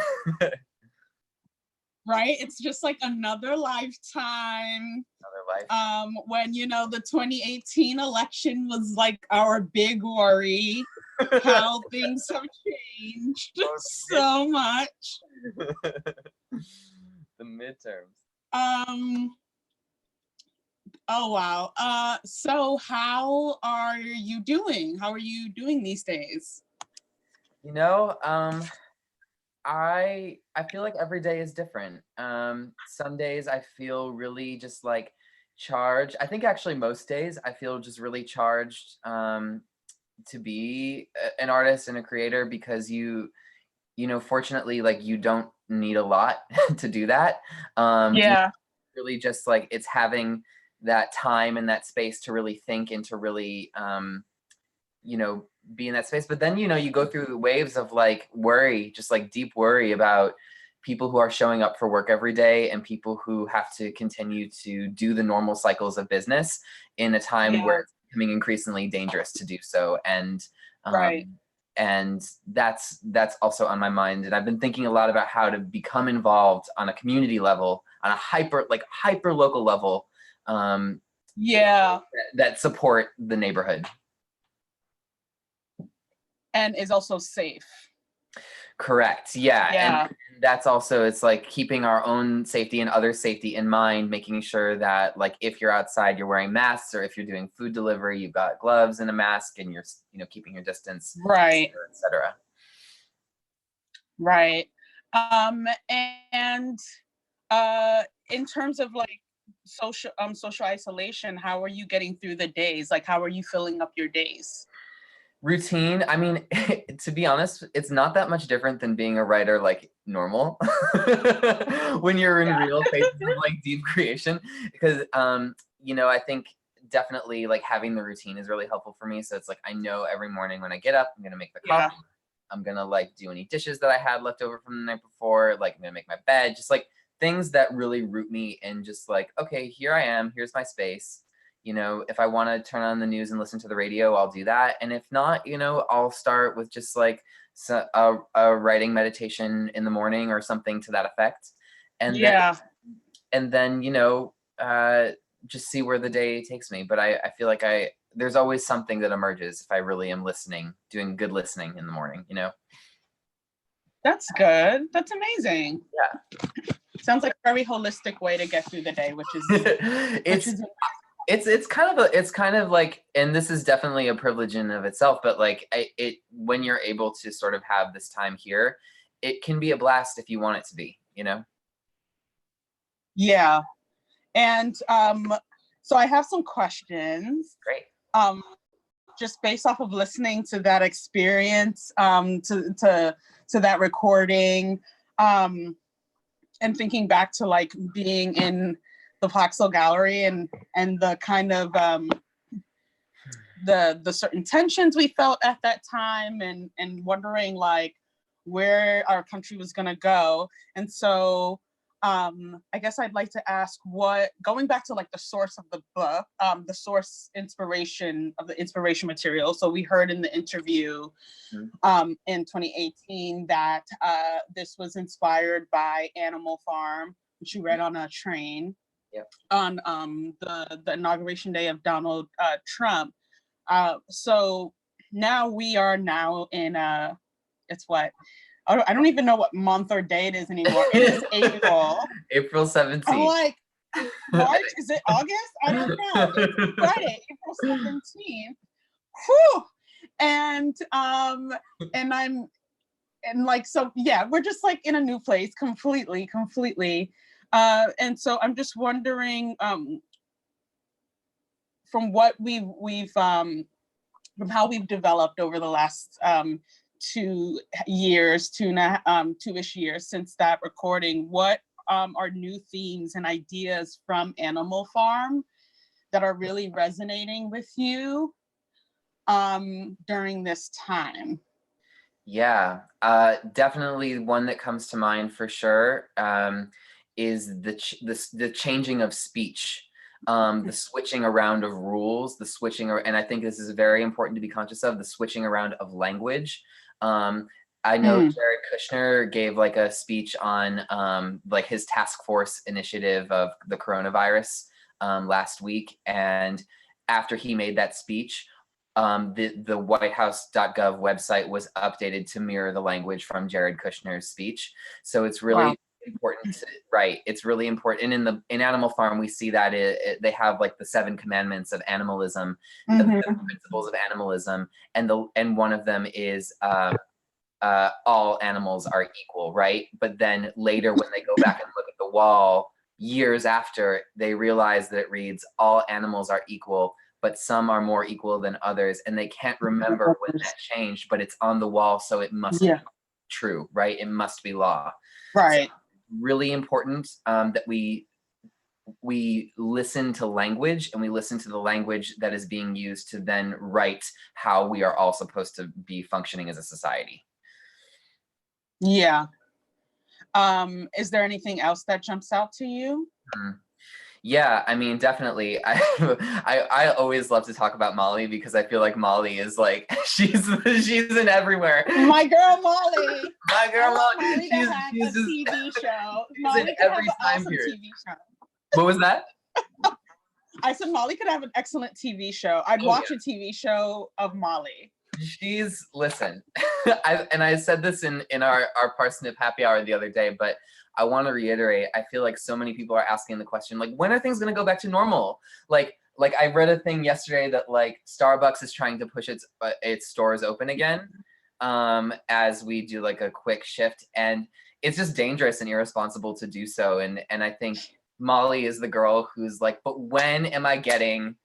Right? It's just like another lifetime. Another life. When, the 2018 election was like our big worry, how things have changed so much. The midterms. Oh, wow. So how are you doing? How are you doing these days? I feel like every day is different. Some days I feel really just like charged. I think actually most days I feel just really charged to be an artist and a creator, because fortunately, like, you don't need a lot to do that. Yeah. Really just like it's having that time and that space to really think and to really be in that space. But then you go through the waves of like worry, just like deep worry about people who are showing up for work every day and people who have to continue to do the normal cycles of business in a time where it's becoming increasingly dangerous to do so. And right. And that's also on my mind. And I've been thinking a lot about how to become involved on a community level, on a hyper local level, that support the neighborhood. And is also safe. Correct. Yeah. And that's also, it's like keeping our own safety and other safety in mind, making sure that like if you're outside, you're wearing masks, or if you're doing food delivery, you've got gloves and a mask, and you're keeping your distance, right, et cetera. Right. And in terms of like social isolation, how are you getting through the days? Like, how are you filling up your days? Routine. I mean, to be honest, it's not that much different than being a writer like normal when you're in real phases of like deep creation, because I think definitely like having the routine is really helpful for me. So it's like I know every morning when I get up, I'm gonna make the coffee. I'm gonna like do any dishes that I had left over from the night before. Like I'm gonna make my bed, just like things that really root me in just like, okay, here I am, here's my space. If I want to turn on the news and listen to the radio, I'll do that. And if not, I'll start with just like a writing meditation in the morning or something to that effect. And then just see where the day takes me. But I feel like there's always something that emerges if I really am listening, doing good listening in the morning, That's good. That's amazing. Yeah. Sounds like a very holistic way to get through the day, which is it's kind of like, and this is definitely a privilege in of itself, but like when you're able to sort of have this time here, it can be a blast if you want it to be, Yeah. And so I have some questions. Great. Just based off of listening to that experience, to that recording, and thinking back to like being in the Paxil Gallery and the kind of the certain tensions we felt at that time, and wondering like where our country was gonna go. And so I guess I'd like to ask, going back to like the source of the book, the source inspiration of the inspiration material. So we heard in the interview in 2018 that this was inspired by Animal Farm, which you read on a train on the inauguration day of Donald Trump. So now we are in it's what? I don't even know what month or day it is anymore. It is April. April 17th. I'm like, March? Is it August? I don't know. It's Friday, April 17th. Whew! And so yeah, we're just like in a new place completely. And so I'm just wondering, from what we've from how we've developed over the last 2-ish years since that recording, what are new themes and ideas from Animal Farm that are really resonating with you during this time? Yeah, definitely one that comes to mind for sure is the changing of speech, the switching around of rules, and I think this is very important to be conscious of, the switching around of language. I know Jared Kushner gave like a speech on like his task force initiative of the coronavirus last week, and after he made that speech, the whitehouse.gov website was updated to mirror the language from Jared Kushner's speech. So it's really important it's really important. And in Animal Farm, we see that they have like the 7 commandments of animalism, the 7 principles of animalism, and one of them is all animals are equal, right? But then later when they go back and look at the wall years after, they realize that it reads all animals are equal, but some are more equal than others, and they can't remember when that changed, but it's on the wall, so it must be true, right? It must be law. Right. So, really important that we listen to language, and we listen to the language that is being used to then write how we are all supposed to be functioning as a society. Yeah. Is there anything else that jumps out to you? Yeah, I mean, definitely. I always love to talk about Molly because I feel like Molly is like she's in everywhere. My girl Molly. My girl Molly. She's a TV show. She's in every time period. TV show. What was that? I said Molly could have an excellent TV show. I'd watch a TV show of Molly. Listen, I said this in our Parsnip happy hour the other day, but I want to reiterate, I feel like so many people are asking the question, like, when are things going to go back to normal? Like I read a thing yesterday that like Starbucks is trying to push its stores open again as we do like a quick shift, and it's just dangerous and irresponsible to do so. And I think Molly is the girl who's like, but when am I getting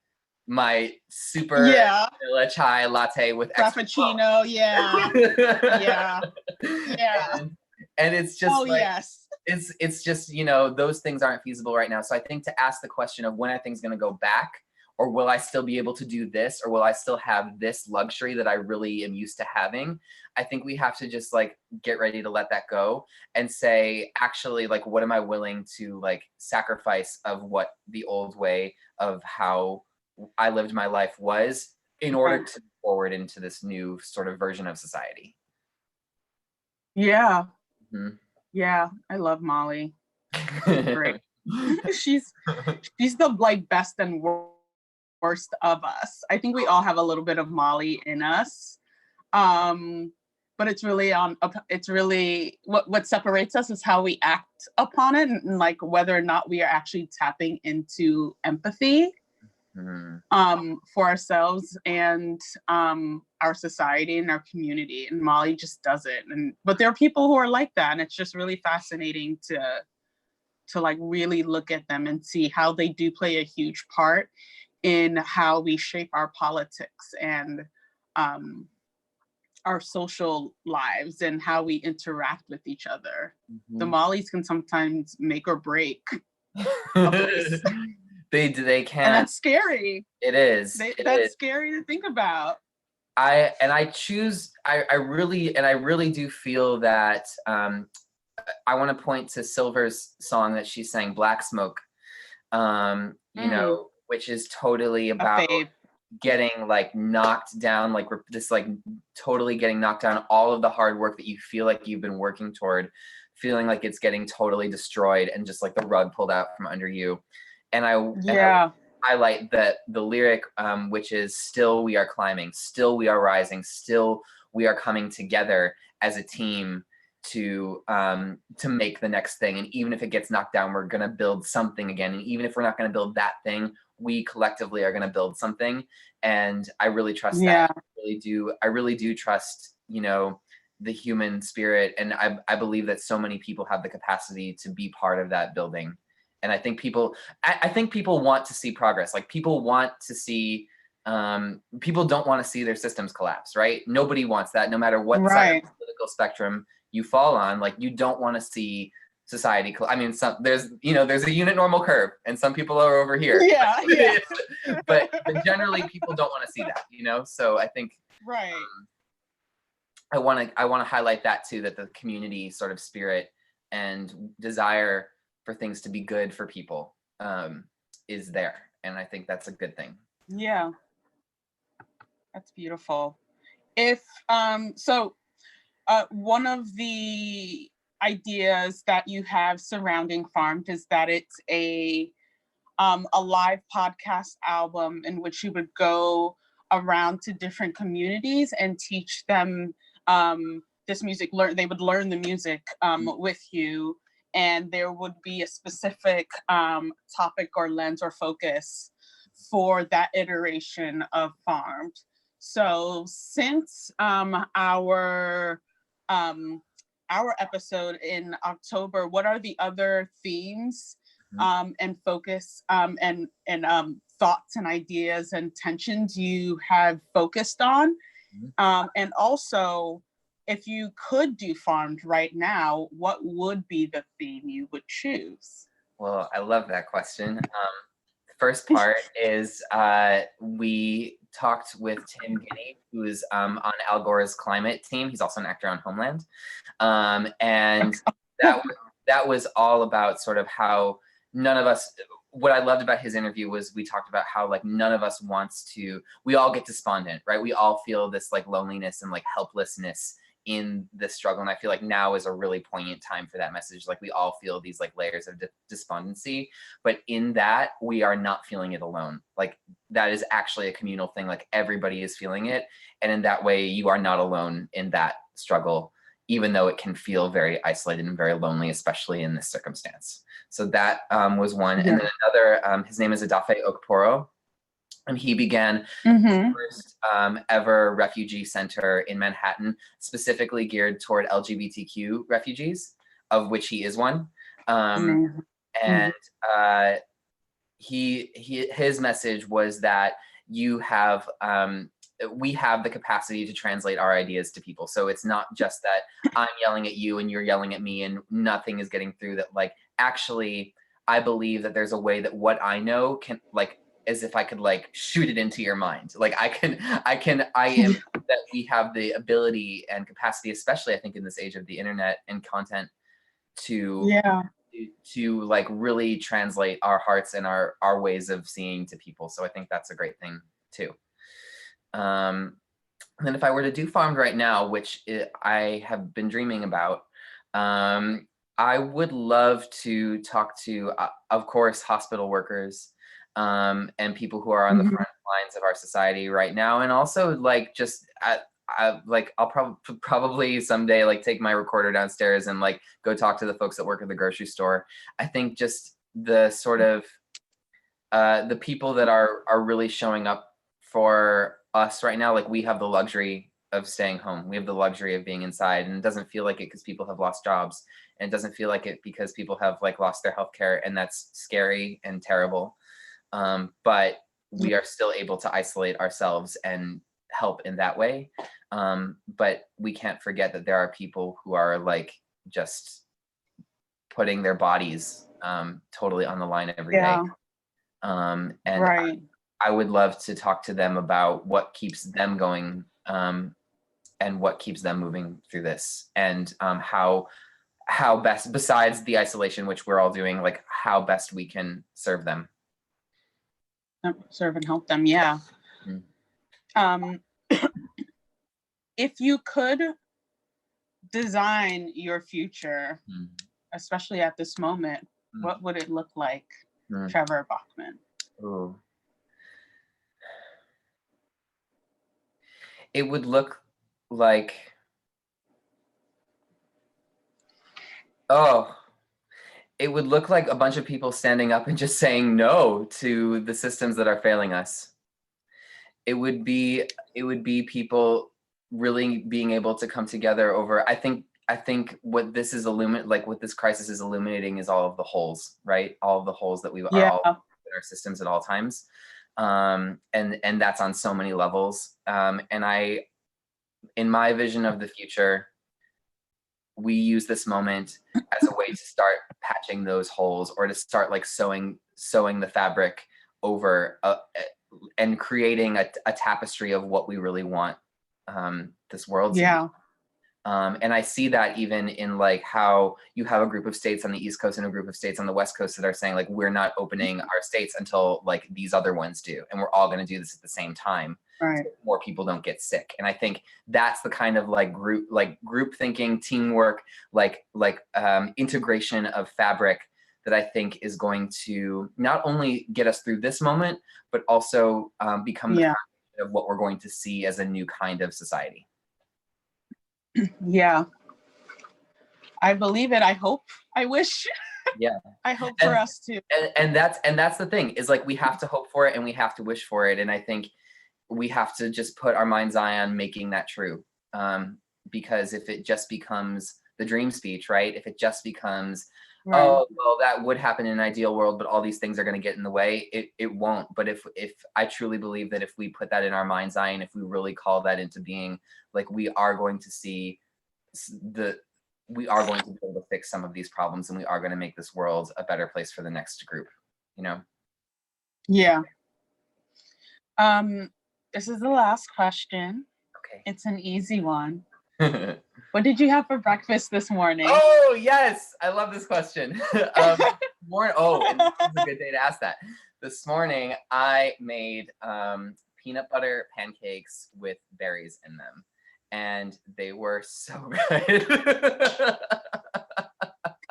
my super vanilla chai latte with frappuccino? Yeah. And it's just oh yes, it's just, you know, those things aren't feasible right now. So I think to ask the question of when are things going to go back, or will I still be able to do this, or will I still have this luxury that I really am used to having? I think we have to just like get ready to let that go and say, actually, like, what am I willing to like sacrifice of what the old way of how I lived my life was in order to move forward into this new sort of version of society. Yeah. Mhm. Yeah. I love Molly. She's great. she's the like best and worst of us. I think we all have a little bit of Molly in us. But it's really what separates us is how we act upon it, and like whether or not we are actually tapping into empathy for ourselves and our society and our community. And Molly just does it. But there are people who are like that, and it's just really fascinating to like really look at them and see how they do play a huge part in how we shape our politics and our social lives and how we interact with each other. The Mollys can sometimes make or break a place. They can. And that's scary. It is. That's scary to think about. I really do feel that I want to point to Silver's song that she sang, Black Smoke, you know, which is totally about getting like knocked down, like we're just like totally getting knocked down, all of the hard work that you feel like you've been working toward, feeling like it's getting totally destroyed and just like the rug pulled out from under you. And I highlight that the lyric, which is still we are climbing, still we are rising, still we are coming together as a team to make the next thing. And even if it gets knocked down, we're gonna build something again. And even if we're not gonna build that thing, we collectively are gonna build something. And I really trust that. I really do trust, you know, the human spirit. And I believe that so many people have the capacity to be part of that building. And I think people want to see progress. Like people want to see, people don't want to see their systems collapse, right? Nobody wants that, no matter what side of the political spectrum you fall on. Like you don't want to see society. I mean, there's a unit normal curve, and some people are over here. Yeah. but generally, people don't want to see that, you know. So I think I want to highlight that too, that the community sort of spirit and desire for things to be good for people is there, and I think that's a good thing. Yeah, that's beautiful. If one of the ideas that you have surrounding Farmed is that it's a live podcast album in which you would go around to different communities and teach them this music. They would learn the music with you, and there would be a specific topic or lens or focus for that iteration of Farmed. So since our episode in October, what are the other themes and focus and thoughts and ideas and tensions you have focused on? And also, if you could do Farmed right now, what would be the theme you would choose? Well, I love that question. The first part is we talked with Tim Guinea, who's on Al Gore's climate team. He's also an actor on Homeland. And that was all about sort of how none of us, what I loved about his interview was we talked about how like none of us wants to, we all get despondent, right? We all feel this like loneliness and like helplessness in this struggle. And I feel like now is a really poignant time for that message. Like we all feel these like layers of despondency, but in that we are not feeling it alone. Like that is actually a communal thing. Like everybody is feeling it. And in that way, you are not alone in that struggle, even though it can feel very isolated and very lonely, especially in this circumstance. So that was one. And then another, his name is Adafe Okporo. And he began the first ever refugee center in Manhattan, specifically geared toward LGBTQ refugees, of which he is one. And his message was that you have we have the capacity to translate our ideas to people. So it's not just that I'm yelling at you and you're yelling at me and nothing is getting through. That like, actually, I believe that there's a way that what I know can, like, as if I could like shoot it into your mind. Like I am that we have the ability and capacity, especially I think in this age of the internet and content, to like really translate our hearts and our ways of seeing to people. So I think that's a great thing too. And then if I were to do Farmed right now, which I have been dreaming about, I would love to talk to, of course, hospital workers, and people who are on the front lines of our society right now, and also like just I'll probably someday like take my recorder downstairs and like go talk to the folks that work at the grocery store. I think just the sort of the people that are really showing up for us right now, like we have the luxury of staying home. We have the luxury of being inside, and it doesn't feel like it because people have lost jobs, and it doesn't feel like it because people have like lost their healthcare, and that's scary and terrible. But we are still able to isolate ourselves and help in that way. But we can't forget that there are people who are like just putting their bodies totally on the line every day. And I would love to talk to them about what keeps them going, and what keeps them moving through this, and how best, besides the isolation, which we're all doing, like how best we can serve them. Serve and help them, yeah. If you could design your future, especially at this moment, what would it look like, Trevor Bachman? Ooh. It would look like, it would look like a bunch of people standing up and just saying no to the systems that are failing us. It would be people really being able to come together over, I think what this is what this crisis is illuminating is all of the holes, right? All of the holes that we are all in our systems at all times. And that's on so many levels. And in my vision of the future, we use this moment as a way to start patching those holes, or to start like sewing the fabric over and creating a tapestry of what we really want this world to be. And I see that even in like how you have a group of states on the East Coast and a group of states on the West Coast that are saying like, we're not opening our states until like these other ones do, and we're all going to do this at the same time. Right. So more people don't get sick. And I think that's the kind of like group thinking, teamwork, like integration of fabric that I think is going to not only get us through this moment, but also become the foundation of what we're going to see as a new kind of society. Yeah, I believe it. I hope. I wish. Yeah, I hope for us too. And that's the thing, is like we have to hope for it and we have to wish for it. And I think we have to just put our mind's eye on making that true. Because if it just becomes the dream speech, right? If it just becomes, oh, well, that would happen in an ideal world, but all these things are going to get in the way, it won't. But if I truly believe that if we put that in our mind's eye, and if we really call that into being, like we are going to see we are going to be able to fix some of these problems, and we are going to make this world a better place for the next group, you know? Yeah. This is the last question. Okay. It's an easy one. What did you have for breakfast this morning? Oh, yes. I love this question. And this is a good day to ask that. This morning, I made peanut butter pancakes with berries in them, and they were so good.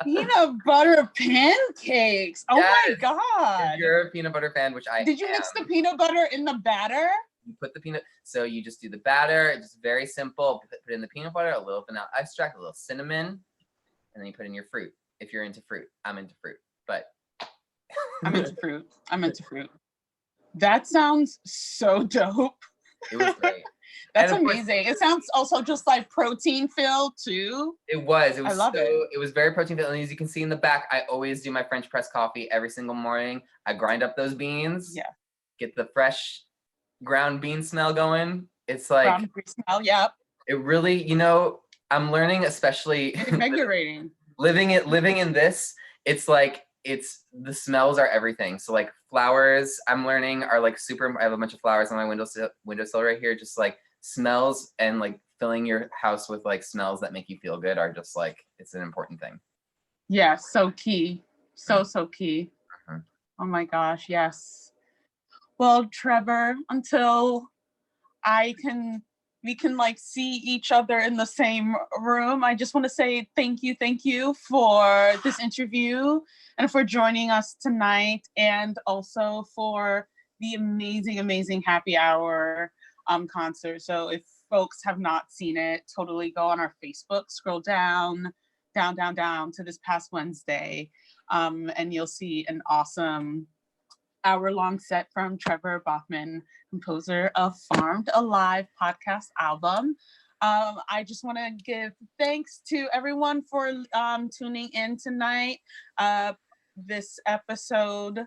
Peanut butter pancakes. Oh my God. If you're a peanut butter fan, which I Did you mix the peanut butter in the batter? You put the peanut, so you just do the batter. It's just very simple. Put in the peanut butter, a little vanilla extract, a little cinnamon, and then you put in your fruit. If you're into fruit, I'm into fruit, but I'm into fruit. I'm into fruit. That sounds so dope. It was great. That's amazing. It sounds also just like protein filled too. It was. I love it. it. It was very protein filled, and as you can see in the back, I always do my French press coffee every single morning. I grind up those beans. Yeah. Get the fresh ground bean smell going, It's like Brown smell. Yep. it really, I'm learning, especially Invigorating. living in this. It's like the smells are everything. So like flowers, I'm learning are like super. I have a bunch of flowers on my windowsill right here. Just like smells and like filling your house with like smells that make you feel good are just like it's an important thing. Yeah, so key. So key. Mhm. Oh my gosh, yes. Well, Trevor, until we can like see each other in the same room, I just want to say thank you for this interview and for joining us tonight, and also for the amazing happy hour concert. So if folks have not seen it, totally go on our Facebook, scroll down to this past Wednesday, and you'll see an awesome hour-long set from Trevor Bachman, composer of Farmed, a live podcast album. I just want to give thanks to everyone for tuning in tonight. This episode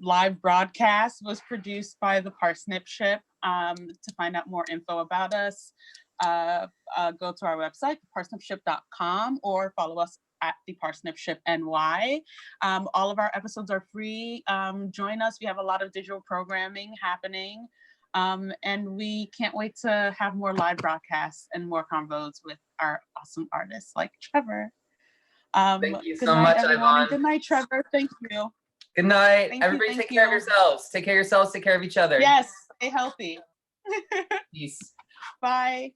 live broadcast was produced by the Parsnip Ship. To find out more info about us, go to our website, parsnipship.com, or follow us at the Parsnip Ship NY. All of our episodes are free. Join us. We have a lot of digital programming happening. And we can't wait to have more live broadcasts and more convos with our awesome artists like Trevor. Thank you so much, everyone. Good night, Trevor. Thank you. Good night. Thank Everybody you, take care of yourselves. Take care of yourselves. Take care of each other. Yes, stay healthy. Peace. Bye.